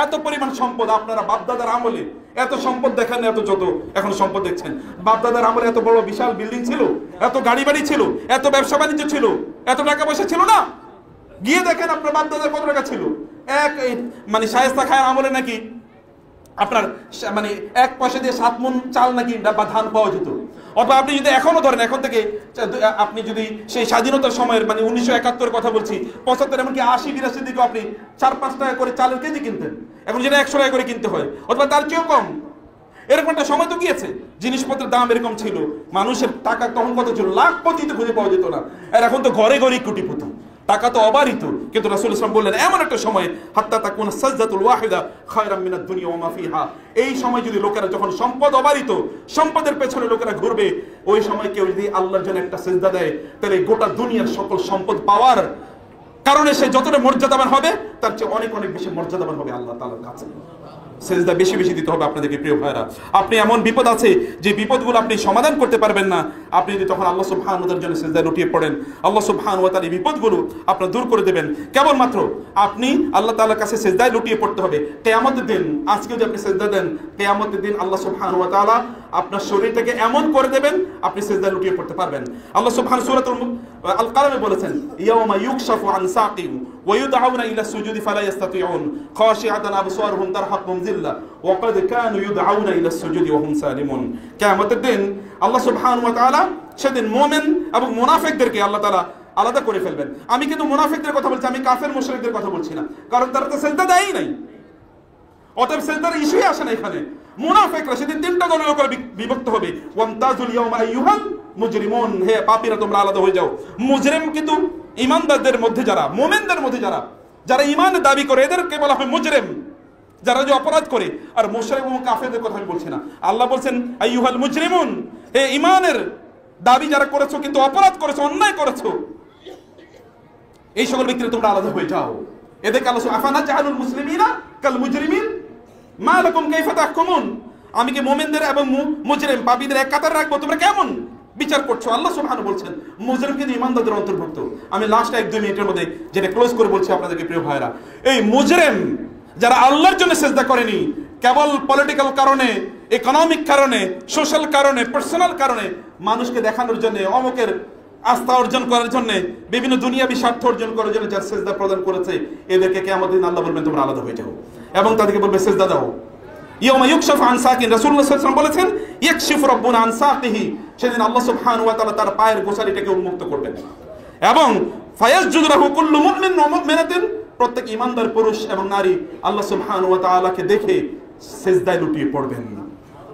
এত পরিমাণ সম্পদ, আপনারা বাপদাদার আমলে এত সম্পদ দেখেন, এত যত এখন সম্পদ দেখছেন, বাপদাদার আমলে এত বড় বিশাল বিল্ডিং ছিল, এত গাড়ি বাড়ি ছিল, এত ব্যবসা বাণিজ্য ছিল, এত টাকা পয়সা ছিল না। গিয়ে দেখেন আপনার বাপদাদার কত টাকা ছিল। মানে শায়েস্তা খায়ের আমলে নাকি আপনার মানে 1 পয়সা দিয়ে 7 মণ চাল নাকি বা ধান পাওয়া যেত। অথবা আপনি যদি এখনো ধরেন, এখন থেকে আপনি যদি সেই স্বাধীনতার সময়ের মানে 1971 কথা বলছি, 75 এমনকি 80-82 দিকে আপনি 4-5 টাকা করে চালের কেজি কিনতেন, এখন যেটা 100 টাকা করে কিনতে হয়, অথবা তার চেয়েও কম। এরকম একটা সময় তো গিয়েছে, জিনিসপত্রের দাম এরকম ছিল, মানুষের টাকা তখন কত ছিল, লাখপতিতে খুঁজে পাওয়া যেত না। আর এখন তো ঘরে ঘরেই কোটিপতি, টাকা তো অবারিত। কিন্তু রাসূল সাল্লাল্লাহু আলাইহি ওয়াসাল্লাম বললেন, এমন একটা সময়, হাত্তা তাকুনা সাজদাতুল ওয়াহিদা খায়রাম মিনাদ দুনিয়া ওয়া মা ফিহা, এই সময় যদি লোকেরা, যখন সম্পদ অবারিত, সম্পদের পেছনে লোকেরা ঘুরবে, ওই সময় কেউ যদি আল্লাহর জন্য একটা সিজদা দেয়, তাহলে গোটা দুনিয়ার সকল সম্পদ পাওয়ার কারণে সে যতটা মর্যাদাবান হবে, তার চেয়ে অনেক অনেক বেশি মর্যাদাবান হবে আল্লাহ তাআলার কাছে। সেজদা বেশি বেশি দিতে হবে আপনাদেরকে প্রিয় ভাইরা। আপনি এমন বিপদ আছে যে বিপদগুলো আপনি সমাধান করতে পারবেন না, আপনি যদি তখন আল্লাহ সুবহানাহু ওয়া তাআলার জন্য সেজদায় লুটিয়ে পড়েন, আল্লাহ সুবহানাহু ওয়া তাআলা এই বিপদগুলো আপনার দূর করে দেবেন। কেবলমাত্র আপনি আল্লাহ তাআলার কাছে সেজদায় লুটিয়ে পড়তে হবে। কিয়ামতের দিন, আজকে যদি আপনি সেজদা দেন, কিয়ামতের দিন আল্লাহ সুবহানাহু ওয়া তাআলা আপনার শরীরটাকে এমন করে দেবেন আপনি সেজদায় লুটিয়ে পড়তে পারবেন। আল্লাহ সুবহানাহু সূরাতুল আল কালামে বলেছেন, ইয়াউমা ইউকশাফু আন সাকিম ওয়া ইউদআউনা ইলা সুজুদি ফালা ইস্তাতিউন খাশিআতান আবসারুহুম তারহাকুহুম যিল্লা ওয়া ক্বাদ কানু ইউদআউনা ইলা সুজুদি ওয়া হুম সালিমুন। কিয়ামতের দিন আল্লাহ সুবহানাহু ওয়া তাআলা সেদিন মুমিন এবং মুনাফিকদেরকে আল্লাহ তাআলা আলাদা করে ফেলবেন। আমি কিন্তু মুনাফিকদের কথা বলছি, আমি কাফের মুশরিকদের কথা বলছি না, কারণ তারা তো সিজদা দেয়ই নাই। অতএব সিজদার ইস্যুই আসে না এখানে। মুনাফিকরা সেদিন 3টা দলের লোকেরা বিভক্ত হবে, ওয়ামতাজুল ইয়াউমা আইয়ুহাল মুজরিমুন, হে পাপীরা তোমরা আলাদা হয়ে যাও। মুজরিম কিন্তু ঈমানদারদের মধ্যে যারা, মুমিনদের মধ্যে যারা ঈমানের দাবি করে, এদেরকে বলা হয় মুজরিম, যারা যে অপরাধ করে। আর মুশরিক এবং কাফেরদের কথা আমি বলছি না। আল্লাহ বলছেন আইয়ুহাল মুজরিমুন, হে ঈমানের দাবি যারা করেছো কিন্তু অপরাধ করেছো, অন্যায় করেছো, এই সকল ব্যক্তিরা তোমরা আলাদা হয়ে যাও। এদেরকে আল্লাহ আফানা জাহালুল মুসলিমিনা কাল মুজরিমিন মা লাকুম কাইফা তাহকুমুন, আমি কি মুমিনদের এবং মুজরিম পাপীদের এক কাতারে রাখবো? তোমরা কেমন বিচার করছো? আল্লাহ সুবহানাহু বলছেন মুজরিম কিন্তু ঈমানদারদের অন্তর্ভুক্ত। আমি লাস্ট 1-2 মিনিটের মধ্যে যেটা ক্লোজ করে বলছি আপনাদেরকে প্রিয় ভাইরা, এই মুজরিম যারা আল্লাহর জন্য সিজদা করেনি, কেবল পলিটিক্যাল কারণে, ইকোনমিক কারণে, সোশ্যাল কারণে, পার্সোনাল কারণে, মানুষকে দেখানোর জন্য, অমুকের আস্থা অর্জন করার জন্য, বিভিন্ন দুনিয়াবি স্বার্থ অর্জন করার জন্য যারা সিজদা প্রদান করেছে, এদেরকে কিয়ামতের দিন আল্লাহ বলবেন তোমরা আলাদা হয়ে যাও, এবং তাদেরকে বলবে সিজদা দাও। ইয়াউমা ইউকশাফু আন সাকিন, রাসূলুল্লাহ সাল্লাল্লাহু আলাইহি ওয়াসাল্লাম বলেছেন ইয়াকশিফু রাব্বুনা আন সাকিহি, সেদিন আল্লাহ সুবহানাহু ওয়া তাআলা তার পায়ের গোছালিটাকে উন্মুক্ত করবেন, এবং ফায়াসজুদু লাহু কুল্লু মুমিন ওয়া মুমিনাতিন, প্রত্যেক ঈমানদার পুরুষ এবং নারী আল্লাহ সুবহানাহু ওয়া তাআলাকে দেখে সিজদায় লুটিয়ে পড়বেন।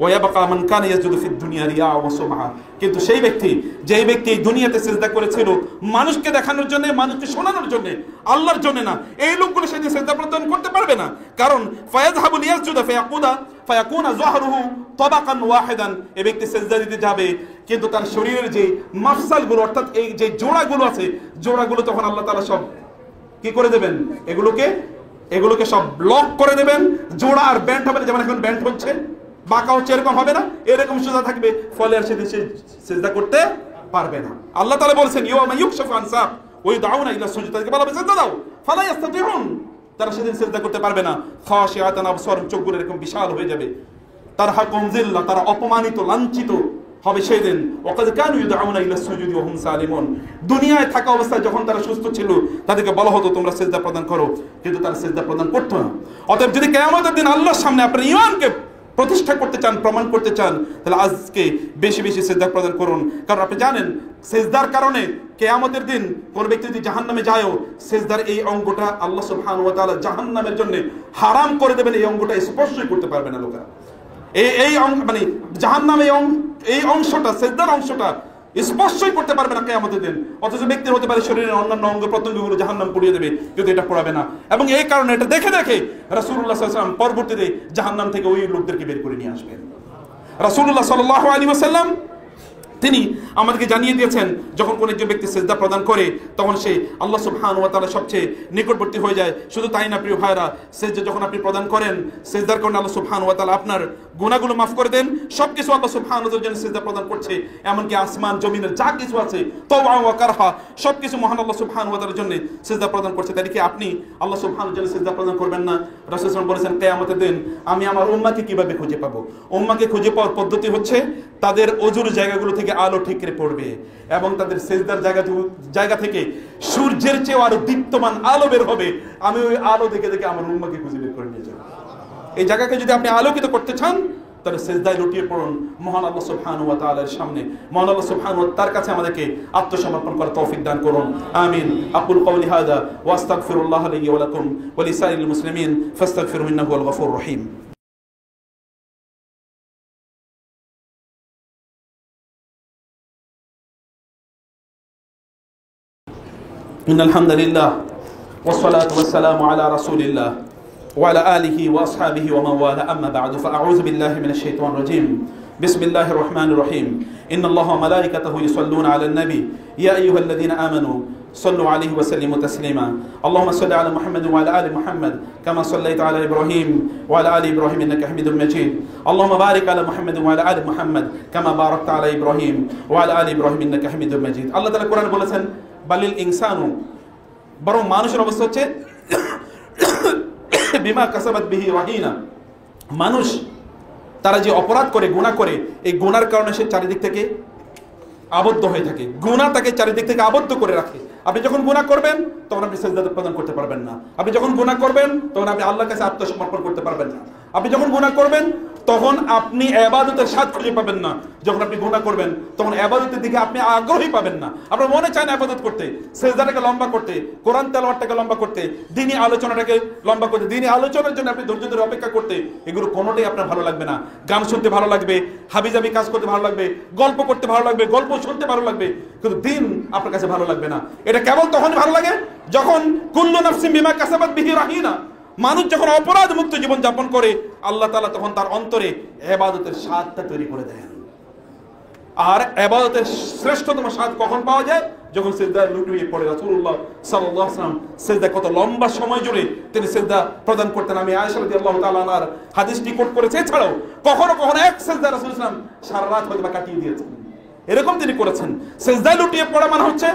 ওয়ায়াবকা মান কানা ইয়াসজুদু ফিদ দুনিয়া রিয়া ওয়া সুমআ, কিন্তু সেই ব্যক্তি, যেই ব্যক্তি এই দুনিয়াতে সিজদা করেছিল মানুষকে দেখানোর জন্য, মানুষকে শোনানোর জন্য, আল্লাহর জন্য না, এই লোকগুলো সেদিন সিজদা প্রদান করতে পারবে না। কারণ ফায়াযহাবু লিয়াসজুদা ফায়াকুনা যাহরুহু তাবাকান ওয়াহিদান, এই ব্যক্তি সিজদা দিতে যাবে কিন্তু তার শরীরের যে মাফসালগুলো, অর্থাৎ এই যে জোড়াগুলো আছে, জোড়াগুলো তখন আল্লাহ তাআলা সব কি করে দেবেন, এগুলোকে সব ব্লক করে দেবেন। জোড়া আর ব্যান্ড হবে না, যেমন এখন ব্যান্ড হচ্ছে, বাঁকা হচ্ছে, এরকম হবে না, এরকম সোজা থাকবে, ফলে আর সেদিন সে সিজদা করতে পারবে না। আল্লাহ তাআলা বলেছেন ইয়াওমা ইউকশাফু আন সাক ওয়া ইউদআউনা ইলা সুজুদ, তাদেরকে বলা হবে সিজদা দাও, ফালা ইস্তাতিউন, তারা সেদিন সিজদা করতে পারবে না। খাশিআতান আবসারুহুম, চোখগুলো এরকম বিশাল হয়ে যাবে। তারহাকুম যিল্লাহ, তারা অপমানিত লাঞ্ছিত হবে সেদিন। ওয়াকাদ কানু ইউদআউনা ইলা সুজুদি ওয়া হুম সালিমুন, দুনিয়ায় থাকা অবস্থায় যখন তারা সুস্থ ছিল তাদেরকে বলা হতো তোমরা সিজদা প্রদান করো, কিন্তু তারা সিজদা প্রদান করতো না। অতএব যদি কিয়ামতের দিন আল্লাহর সামনে আপনার ঈমানকে প্রতিষ্ঠা করতে চান, প্রমাণ করতে চান, তাহলে আজকে বেশি বেশি সিজদা প্রদান করুন। কারণ আপনি জানেন সিজদার কারণে কিয়ামতের দিন কোন ব্যক্তি যদি জাহান্নামে যায়ও, সিজদার এই অঙ্গটা আল্লাহ সুবহানাহু ওয়া তাআলা জাহান্নামের জন্য হারাম করে দেবেন। এই অঙ্গটা স্পর্শই করতে পারবে না লোকেরা। এই মানে জাহান্নামে এই অংশটা, সিজদার অংশটা স্পর্শই করতে পারবে না কিয়ামতের দিন। অথচ ব্যক্তির হতে পারে শরীরের অন্যান্য অঙ্গ প্রত্যঙ্গগুলো জাহান্নাম পুড়িয়ে দেবে, কিন্তু এটা পোড়াবে না। এবং এই কারণে এটা দেখে দেখে রাসূলুল্লাহ সাল্লাল্লাহু আলাইহি ওয়াসাল্লাম পরবর্তীতে জাহান্নাম থেকে ওই লোকদেরকে বের করে নিয়ে আসবেন। রাসূলুল্লাহ সাল্লাল্লাহু আলাইহি ওয়াসাল্লাম তিনি আমাদেরকে জানিয়ে দিয়েছেন যখন কোন একজন ব্যক্তি সিজদা প্রদান করে তখন সে আল্লাহ সুবহানাহু ওয়া তাআলা সবচেয়ে নিকটবর্তী হয়ে যায়। শুধু তাই না প্রিয় ভাইরা, সিজদা যখন আপনি প্রদান করেন, সিজদার কারণে আল্লাহ সুবহানাহু ওয়া তাআলা আপনার গুনাহগুলো মাফ করে দেন। সবকিছু আল্লাহ সুবহানাহু ওয়া তাআলার জন্য সিজদা প্রদান করছে, এমনকি আসমান জমিনের যা কিছু আছে তাওবা ওয়া কারহা সবকিছু মহান আল্লাহ সুবহানাহু ওয়া তাআলার জন্য সিজদা প্রদান করছে। তাই কি আপনি আল্লাহ সুবহানাহু ওয়া তাআলার জন্য সিজদা প্রদান করবেন না? রাসূল সাল্লাল্লাহু আলাইহি ওয়াসাল্লাম বলেছেন কিয়ামতের দিন আমি আমার উম্মাহকে কিভাবে খুঁজে পাবো? উম্মাহকে খুঁজে পাওয়ার পদ্ধতি হচ্ছে তাদের ওযুর জায়গাগুলো থেকে আলো ঠিকরে পড়বে এবং তাদের সিজদার জায়গা থেকে সূর্যের চেয়ে আরো দীপ্তমান আলো বের হবে। আমি ওই আলো দেখে দেখে আমার উম্মাহকে খুঁজে বের করে নিয়ে যাব। এই জায়গাকে যদি আপনি আলোকিত করতে চান তাহলে সিজদায় লুটিয়ে পড়ুন মহান আল্লাহ সুবহানাহু ওয়া তাআলার সামনে। মহান আল্লাহ সুবহানাহু ওয়া তার কাছে আমাদেরকে আত্মসমর্পণ করার তৌফিক দান করুন। আমিন। আকুল কওলি হাযা ওয়া আস্তাগফিরুল্লাহ লি ওয়া লাকুম ওয়া লিসাইরিল মুসলিমিন ফাস্তাগফিরুহু ইন্নাহু হুয়াল গফুরুর রহিম। إن الحمد لله والصلاة والسلام على رسول الله وعلى آله وأصحابه ومن والاه أما بعد فأعوذ بالله من الشيطان الرجيم بسم الله الرحمن الرحيم إن الله وملائكته يصلون على النبي يا أيها الذين آمنوا صلوا عليه وسلموا تسليما اللهم صل على محمد وعلى آل محمد كما صليت على إبراهيم وعلى آل إبراهيم إنك حميد مجيد اللهم بارك على محمد وعلى آل محمد كما باركت على إبراهيم وعلى آل إبراهيم إنك حميد مجيد الله تعالى القرآن বলেছেন বালিল ইনসানু, বরং মানুষের অবস্থা হচ্ছে বিমা কাসাবাত বিহি রাহিনা, মানুষ তারা যে অপরাধ করে, গুনাহ করে, এই গুনার কারণে সে চারিদিক থেকে আবদ্ধ হয়ে থাকে। গুনাহ তাকে চারিদিক থেকে আবদ্ধ করে রাখে। আপনি যখন গুনাহ করবেন তখন আপনি সিজদা প্রদান করতে পারবেন না। আপনি যখন গুনাহ করবেন তখন আপনি আল্লাহর কাছে আত্মসমর্পণ করতে পারবেন না। আপনি যখন গুনাহ করবেন তখন আপনি ইবাদতের স্বাদ খুঁজে পাবেন না। যখন আপনি গুনাহ করবেন তখন ইবাদতের দিকে আপনি আগ্রহী পাবেন না। আপনার মনে চায় না ইবাদত করতে, সিজদাটাকে লম্বা করতে, কোরআন তেলাওয়াতটাকে লম্বা করতে, দ্বীনি আলোচনাটাকে লম্বা করতে, দ্বীনি আলোচনার জন্য আপনি ধৈর্য ধরে অপেক্ষা করতে, এগুলো কোনোটাই আপনার ভালো লাগবে না। গান শুনতে ভালো লাগবে, হাবিজাবি কাজ করতে ভালো লাগবে, গল্প করতে ভালো লাগবে, গল্প শুনতে ভালো লাগবে, কিন্তু দিন আপনার কাছে ভালো লাগবে না। এটা কেবল তখনই ভালো লাগে যখন কুল্লু নাফসিন বিমা কাসাবাত বিহি রাহিনা, মানুষ যখন অপরাধ মুক্ত জীবন যাপন করে আল্লাহ তাআলা তখন তার অন্তরে ইবাদতের স্বাদটা তৈরি করে দেন। আর ইবাদতের শ্রেষ্ঠতম স্বাদ কখন পাওয়া যায়? যখন সিজদায় লুটিয়ে পড়ে। রাসূলুল্লাহ সাল্লাল্লাহু আলাইহি ওয়াসাল্লাম সিজদা কত লম্বা সময় জুড়ে তিনি সিজদা প্রদান করতেন। আমি আয়েশা রাদিয়াল্লাহু তাআলা আনহার হাদিসটি কোট করেছি। এছাড়াও কখনো কখনো এক সিজদা রাসূল সাল্লাল্লাহু আলাইহি ওয়াসাল্লাম সারা রাত হয়তো কাটিয়ে দিয়েছেন, এরকম তিনি করেছেন। সিজদায় লুটিয়ে পড়া মানে হচ্ছে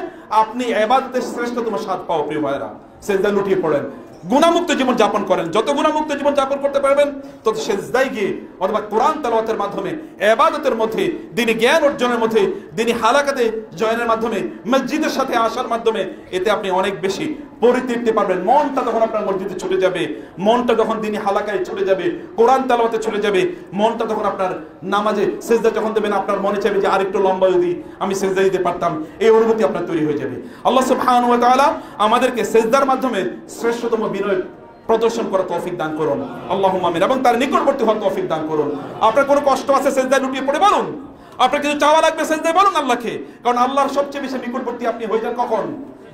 আপনি ইবাদতের শ্রেষ্ঠতম স্বাদ পাও। প্রিয় ভাইরা, সিজদায় লুটিয়ে পড়েন, গুনাহমুক্ত জীবন যাপন করেন। যত গুনাহমুক্ত জীবন যাপন করতে পারবেন তত সিজদায় গিয়ে অথবা কোরআন তেলাওয়াতের মাধ্যমে, ইবাদতের মধ্যে, দ্বীনি জ্ঞান অর্জনের মধ্যে, দ্বীনি হালাকাতে জয়েনের মাধ্যমে, মসজিদের সাথে আসার মাধ্যমে এতে আপনি অনেক বেশি পরিতৃপ্তি পাবেন। মনটা তখন আপনার মসজিদে ছুটে যাবে, মনটা যখন দ্বীনি হালাকায় ছুটে যাবে, কোরআন তেলাওয়াতে ছুটে যাবে, মনটা তখন আপনার নামাজে সিজদা যখন দেবেন আপনার মনে চাইবে যে আরেকটু লম্বা যদি আমি সিজদা দিতে পারতাম, এই অনুভূতি আপনার তৈরি হয়ে যাবে। আল্লাহ সুবহানাহু ওয়া তাআলা আমাদেরকে সিজদার মাধ্যমে শ্রেষ্ঠতম বিনয় প্রদর্শন করার তৌফিক দান করুন, আল্লাহুম্মা আমিন। এবং তার নিকটবর্তী হওয়ার তৌফিক দান করুন। আপনার কোনো কষ্ট আছে সিজদায় লুটিয়ে পড়ে বলুন, আপনার কিছু চাওয়া লাগবে সিজদায় বলুন আল্লাহকে, কারণ আল্লাহর সবচেয়ে বেশি নিকটবর্তী আপনি হয়ে যান কখন?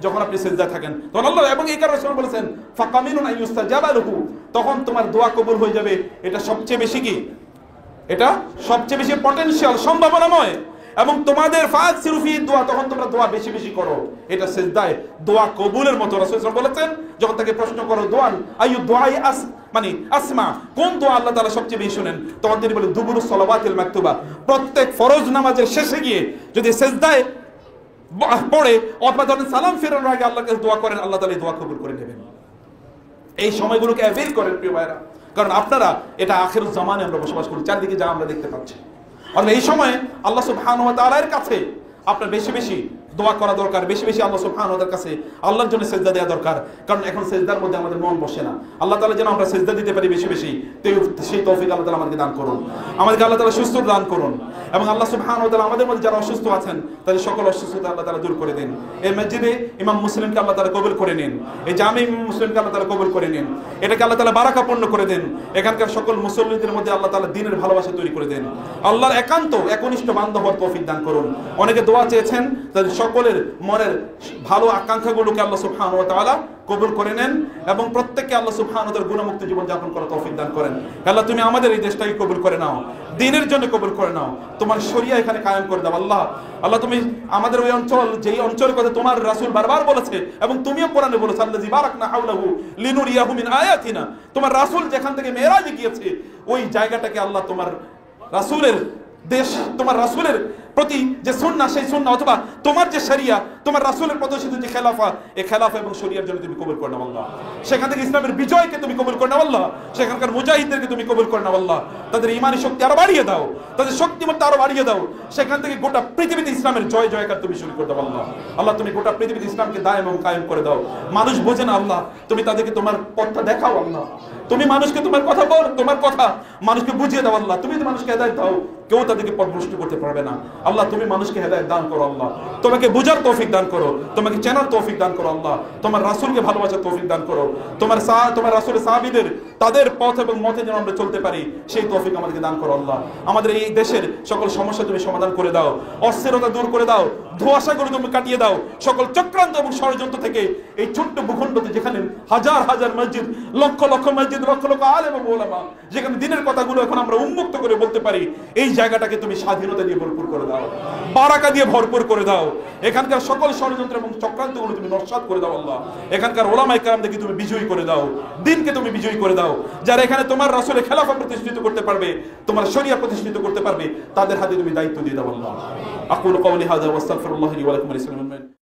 যখন আপনি সিজদায় থাকেন তখন আল্লাহ। এবং এই কারণে রাসূল বলেছেন ফাকামিনুন আইয়ুস্তাজাবা লাহু, তখন তোমার দোয়া কবুল হয়ে যাবে। এটা সবচেয়ে বেশি কি? এটা সবচেয়ে বেশি পটেনশিয়াল, সম্ভাবনাময়। এবং তোমাদের ফাকসিরু ফি দোয়া, তখন তোমরা দোয়া বেশি বেশি করো। এটা সিজদায় দোয়া কবুলের মতো। রাসূল সাল্লাল্লাহু আলাইহি ওয়াসাল্লাম বলেছেন যখন তাকে প্রশ্ন করো দোয়ান আইয়ু দুআই মানে আসমা, কোন দোয়া আল্লাহ তাআলা সবচেয়ে বেশি শুনেন, তখন তিনি বলেন দুবুরুস সালাওয়াতিল মাকতুবা, প্রত্যেক ফরজ নামাজের শেষে গিয়ে যদি সিজদায় পড়ে অথবা ধরেন সালাম ফেরানোর আগে আল্লাহর কাছে দোয়া করেন, আল্লাহ তাআলা এই দোয়া কবুল করে নেবেন। এই সময়গুলোকে অ্যাভেল করেন প্রিয় ভাইরা, কারণ আপনারা এটা আখিরুজ জামানে আমরা বসবাস করি, চারদিকে যা আমরা দেখতে পাচ্ছি। আর এই সময়ে আল্লাহ সুবহানাহু ওয়া তাআলার কাছে আপনার বেশি বেশি দোয়া করা দরকার, বেশি বেশি আল্লাহ সুবহানাহু ওয়া তাআলার কাছে আল্লাহর জন্য সিজদা দেওয়া দরকার, কারণ এখন সিজদার মধ্যে আমাদের মন বসে না। আল্লাহ তাআলা যেন আমরা সিজদা দিতে পারি বেশি বেশি, সেই তৌফিক আল্লাহ তাআলা আমাদেরকে দান করুন, আমাদেরকে আল্লাহ তাআলা সুস্থ দান করুন। এবং আল্লাহ সুবহানাহু ওয়া তাআলা আমাদের মধ্যে যারা অসুস্থ আছেন তাদের সকল অসুস্থতা আল্লাহ তাআলা দূর করে দিন। এই মসজিদে ইমাম মুসলিমকে আল্লাহ তাআলা কবুল করে নিন, এই জামে ইমাম মুসলিমকে আল্লাহ তাআলা কবুল করে নিন, এটাকে আল্লাহ তাআলা বারাকাপূর্ণ করে দেন। এখানকার সকল মুসল্লিদের মধ্যে আল্লাহ তাআলা দ্বীনের ভালোবাসা তৈরি করে দেন। আল্লাহর একান্ত একনিষ্ঠ বান্দা হওয়ার তৌফিক দান করুন। অনেকে দোয়া চেয়েছেন, তাদের সকলের মনের ভালো আকাঙ্ক্ষাগুলোকে আল্লাহ সুবহানাহু ওয়া তাআলা কবুল করে নেন এবং প্রত্যেককে আল্লাহ সুবহানাহু ওয়া তাআলা গুণমুক্ত জীবন যাপন করার তৌফিক দান করেন। আল্লাহ তুমি আমাদের এই দেশটাকে কবুল করে নাও, দ্বীনের জন্য কবুল করে নাও, তোমার শরিয়া এখানে কায়েম করে দাও। আল্লাহ আল্লাহ তুমি আমাদের ওই অঞ্চল, যেই অঞ্চলের কথা তোমার রাসূল বারবার বলেছে এবং তুমিও কোরআনে বলেছো, আল্লাযী বারাকনা হাওলাহু লিনুরিয়াহু মিন আয়াতিনা, তোমার রাসূল যেখান থেকে মেরাজে গিয়েছে ওই জায়গাটাকে আল্লাহ তোমার রাসূলের দেশ, তোমার রাসূলের প্রতি যে সুন্নাহ, সেই সুন্নাহ অথবা তোমার যে শরিয়া, তোমার রাসূলের প্রদর্শিত যে খেলাফা, এই খেলাফা এবং শরিয়ার জন্য তুমি কবুল করে নাও আল্লাহ। সেখান থেকে ইসলামের বিজয়কে তুমি কবুল করে নাও আল্লাহ, সেখানকার মুজাহিদদেরকে তুমি কবুল করে নাও আল্লাহ, তাদের ঈমানি শক্তি আরো বাড়িয়ে দাও, তাদের শক্তিমত্তা আরো বাড়িয়ে দাও, সেখান থেকে গোটা পৃথিবীতে ইসলামের জয় জয়কার তুমি শুরু করে দাও আল্লাহ। আল্লাহ তুমি গোটা পৃথিবীতে ইসলামকে দায়েম এবং কায়েম করে দাও। মানুষ বোঝে না আল্লাহ, তুমি তাদেরকে তোমার পথটা দেখাও আল্লাহ, তুমি মানুষকে তোমার কথা বল, তোমার কথা মানুষকে বুঝিয়ে দাও আল্লাহ, তুমি যদি মানুষকে হেদায়েত দাও কেউ তাদেরকে পথভ্রষ্ট করতে পারবে না আল্লাহ। তুমি মানুষকে হেদায়েত দান করো আল্লাহ, তোমাকে বুঝার তৌফিক দান করো, তোমাকে চেনার তৌফিক দান করো আল্লাহ, তোমার রাসূলকে ভালোবাসার তৌফিক দান করো, তোমার রাসূলের সাহাবীদের তাদের পথ এবং মতে যেন আমরা চলতে পারি সেই তৌফিক আমাদেরকে দান করো আল্লাহ। আমাদের এই দেশের সকল সমস্যা তুমি সমাধান করে দাও, অস্থিরতা দূর করে দাও, ধোঁয়াশাগুলো তুমি কাটিয়ে দাও, সকল চক্রান্ত এবং ষড়যন্ত্র থেকে এই ছোট্ট ভূখণ্ডতে যেখানে হাজার হাজার মসজিদ, লক্ষ লক্ষ মসজিদ, লক্ষ লক্ষ আলেম এবং উলামা, যেখানে দিনের কথাগুলো এখন আমরা উন্মুক্ত করে বলতে পারি, এই জায়গাটাকে তুমি স্বাধীনতা দিয়ে ভরপুর করে দাও, বারাকা দিয়ে ভরপুর করে দাও। এখানকার সকল ষড়যন্ত্র এবং চক্রান্তগুলো তুমি নস্যাৎ করে দাও আল্লাহ। এখানকার ওলামায়ে কেরামদেরকে তুমি বিজয়ী করে দাও, দ্বীনকে তুমি বিজয়ী করে দাও। যারা এখানে তোমার রাসূলের খেলাফত প্রতিষ্ঠিত করতে পারবে, তোমার শরিয়া প্রতিষ্ঠিত করতে পারবে, তাদের হাতে তুমি দায়িত্ব দিয়ে দাও আল্লাহ। আকুলু কওলি হাযা ওয়াস্তাগফিরুল্লাহ লি ওয়া লাকুম ওয়া লিসাইরিল মুসলিমিন।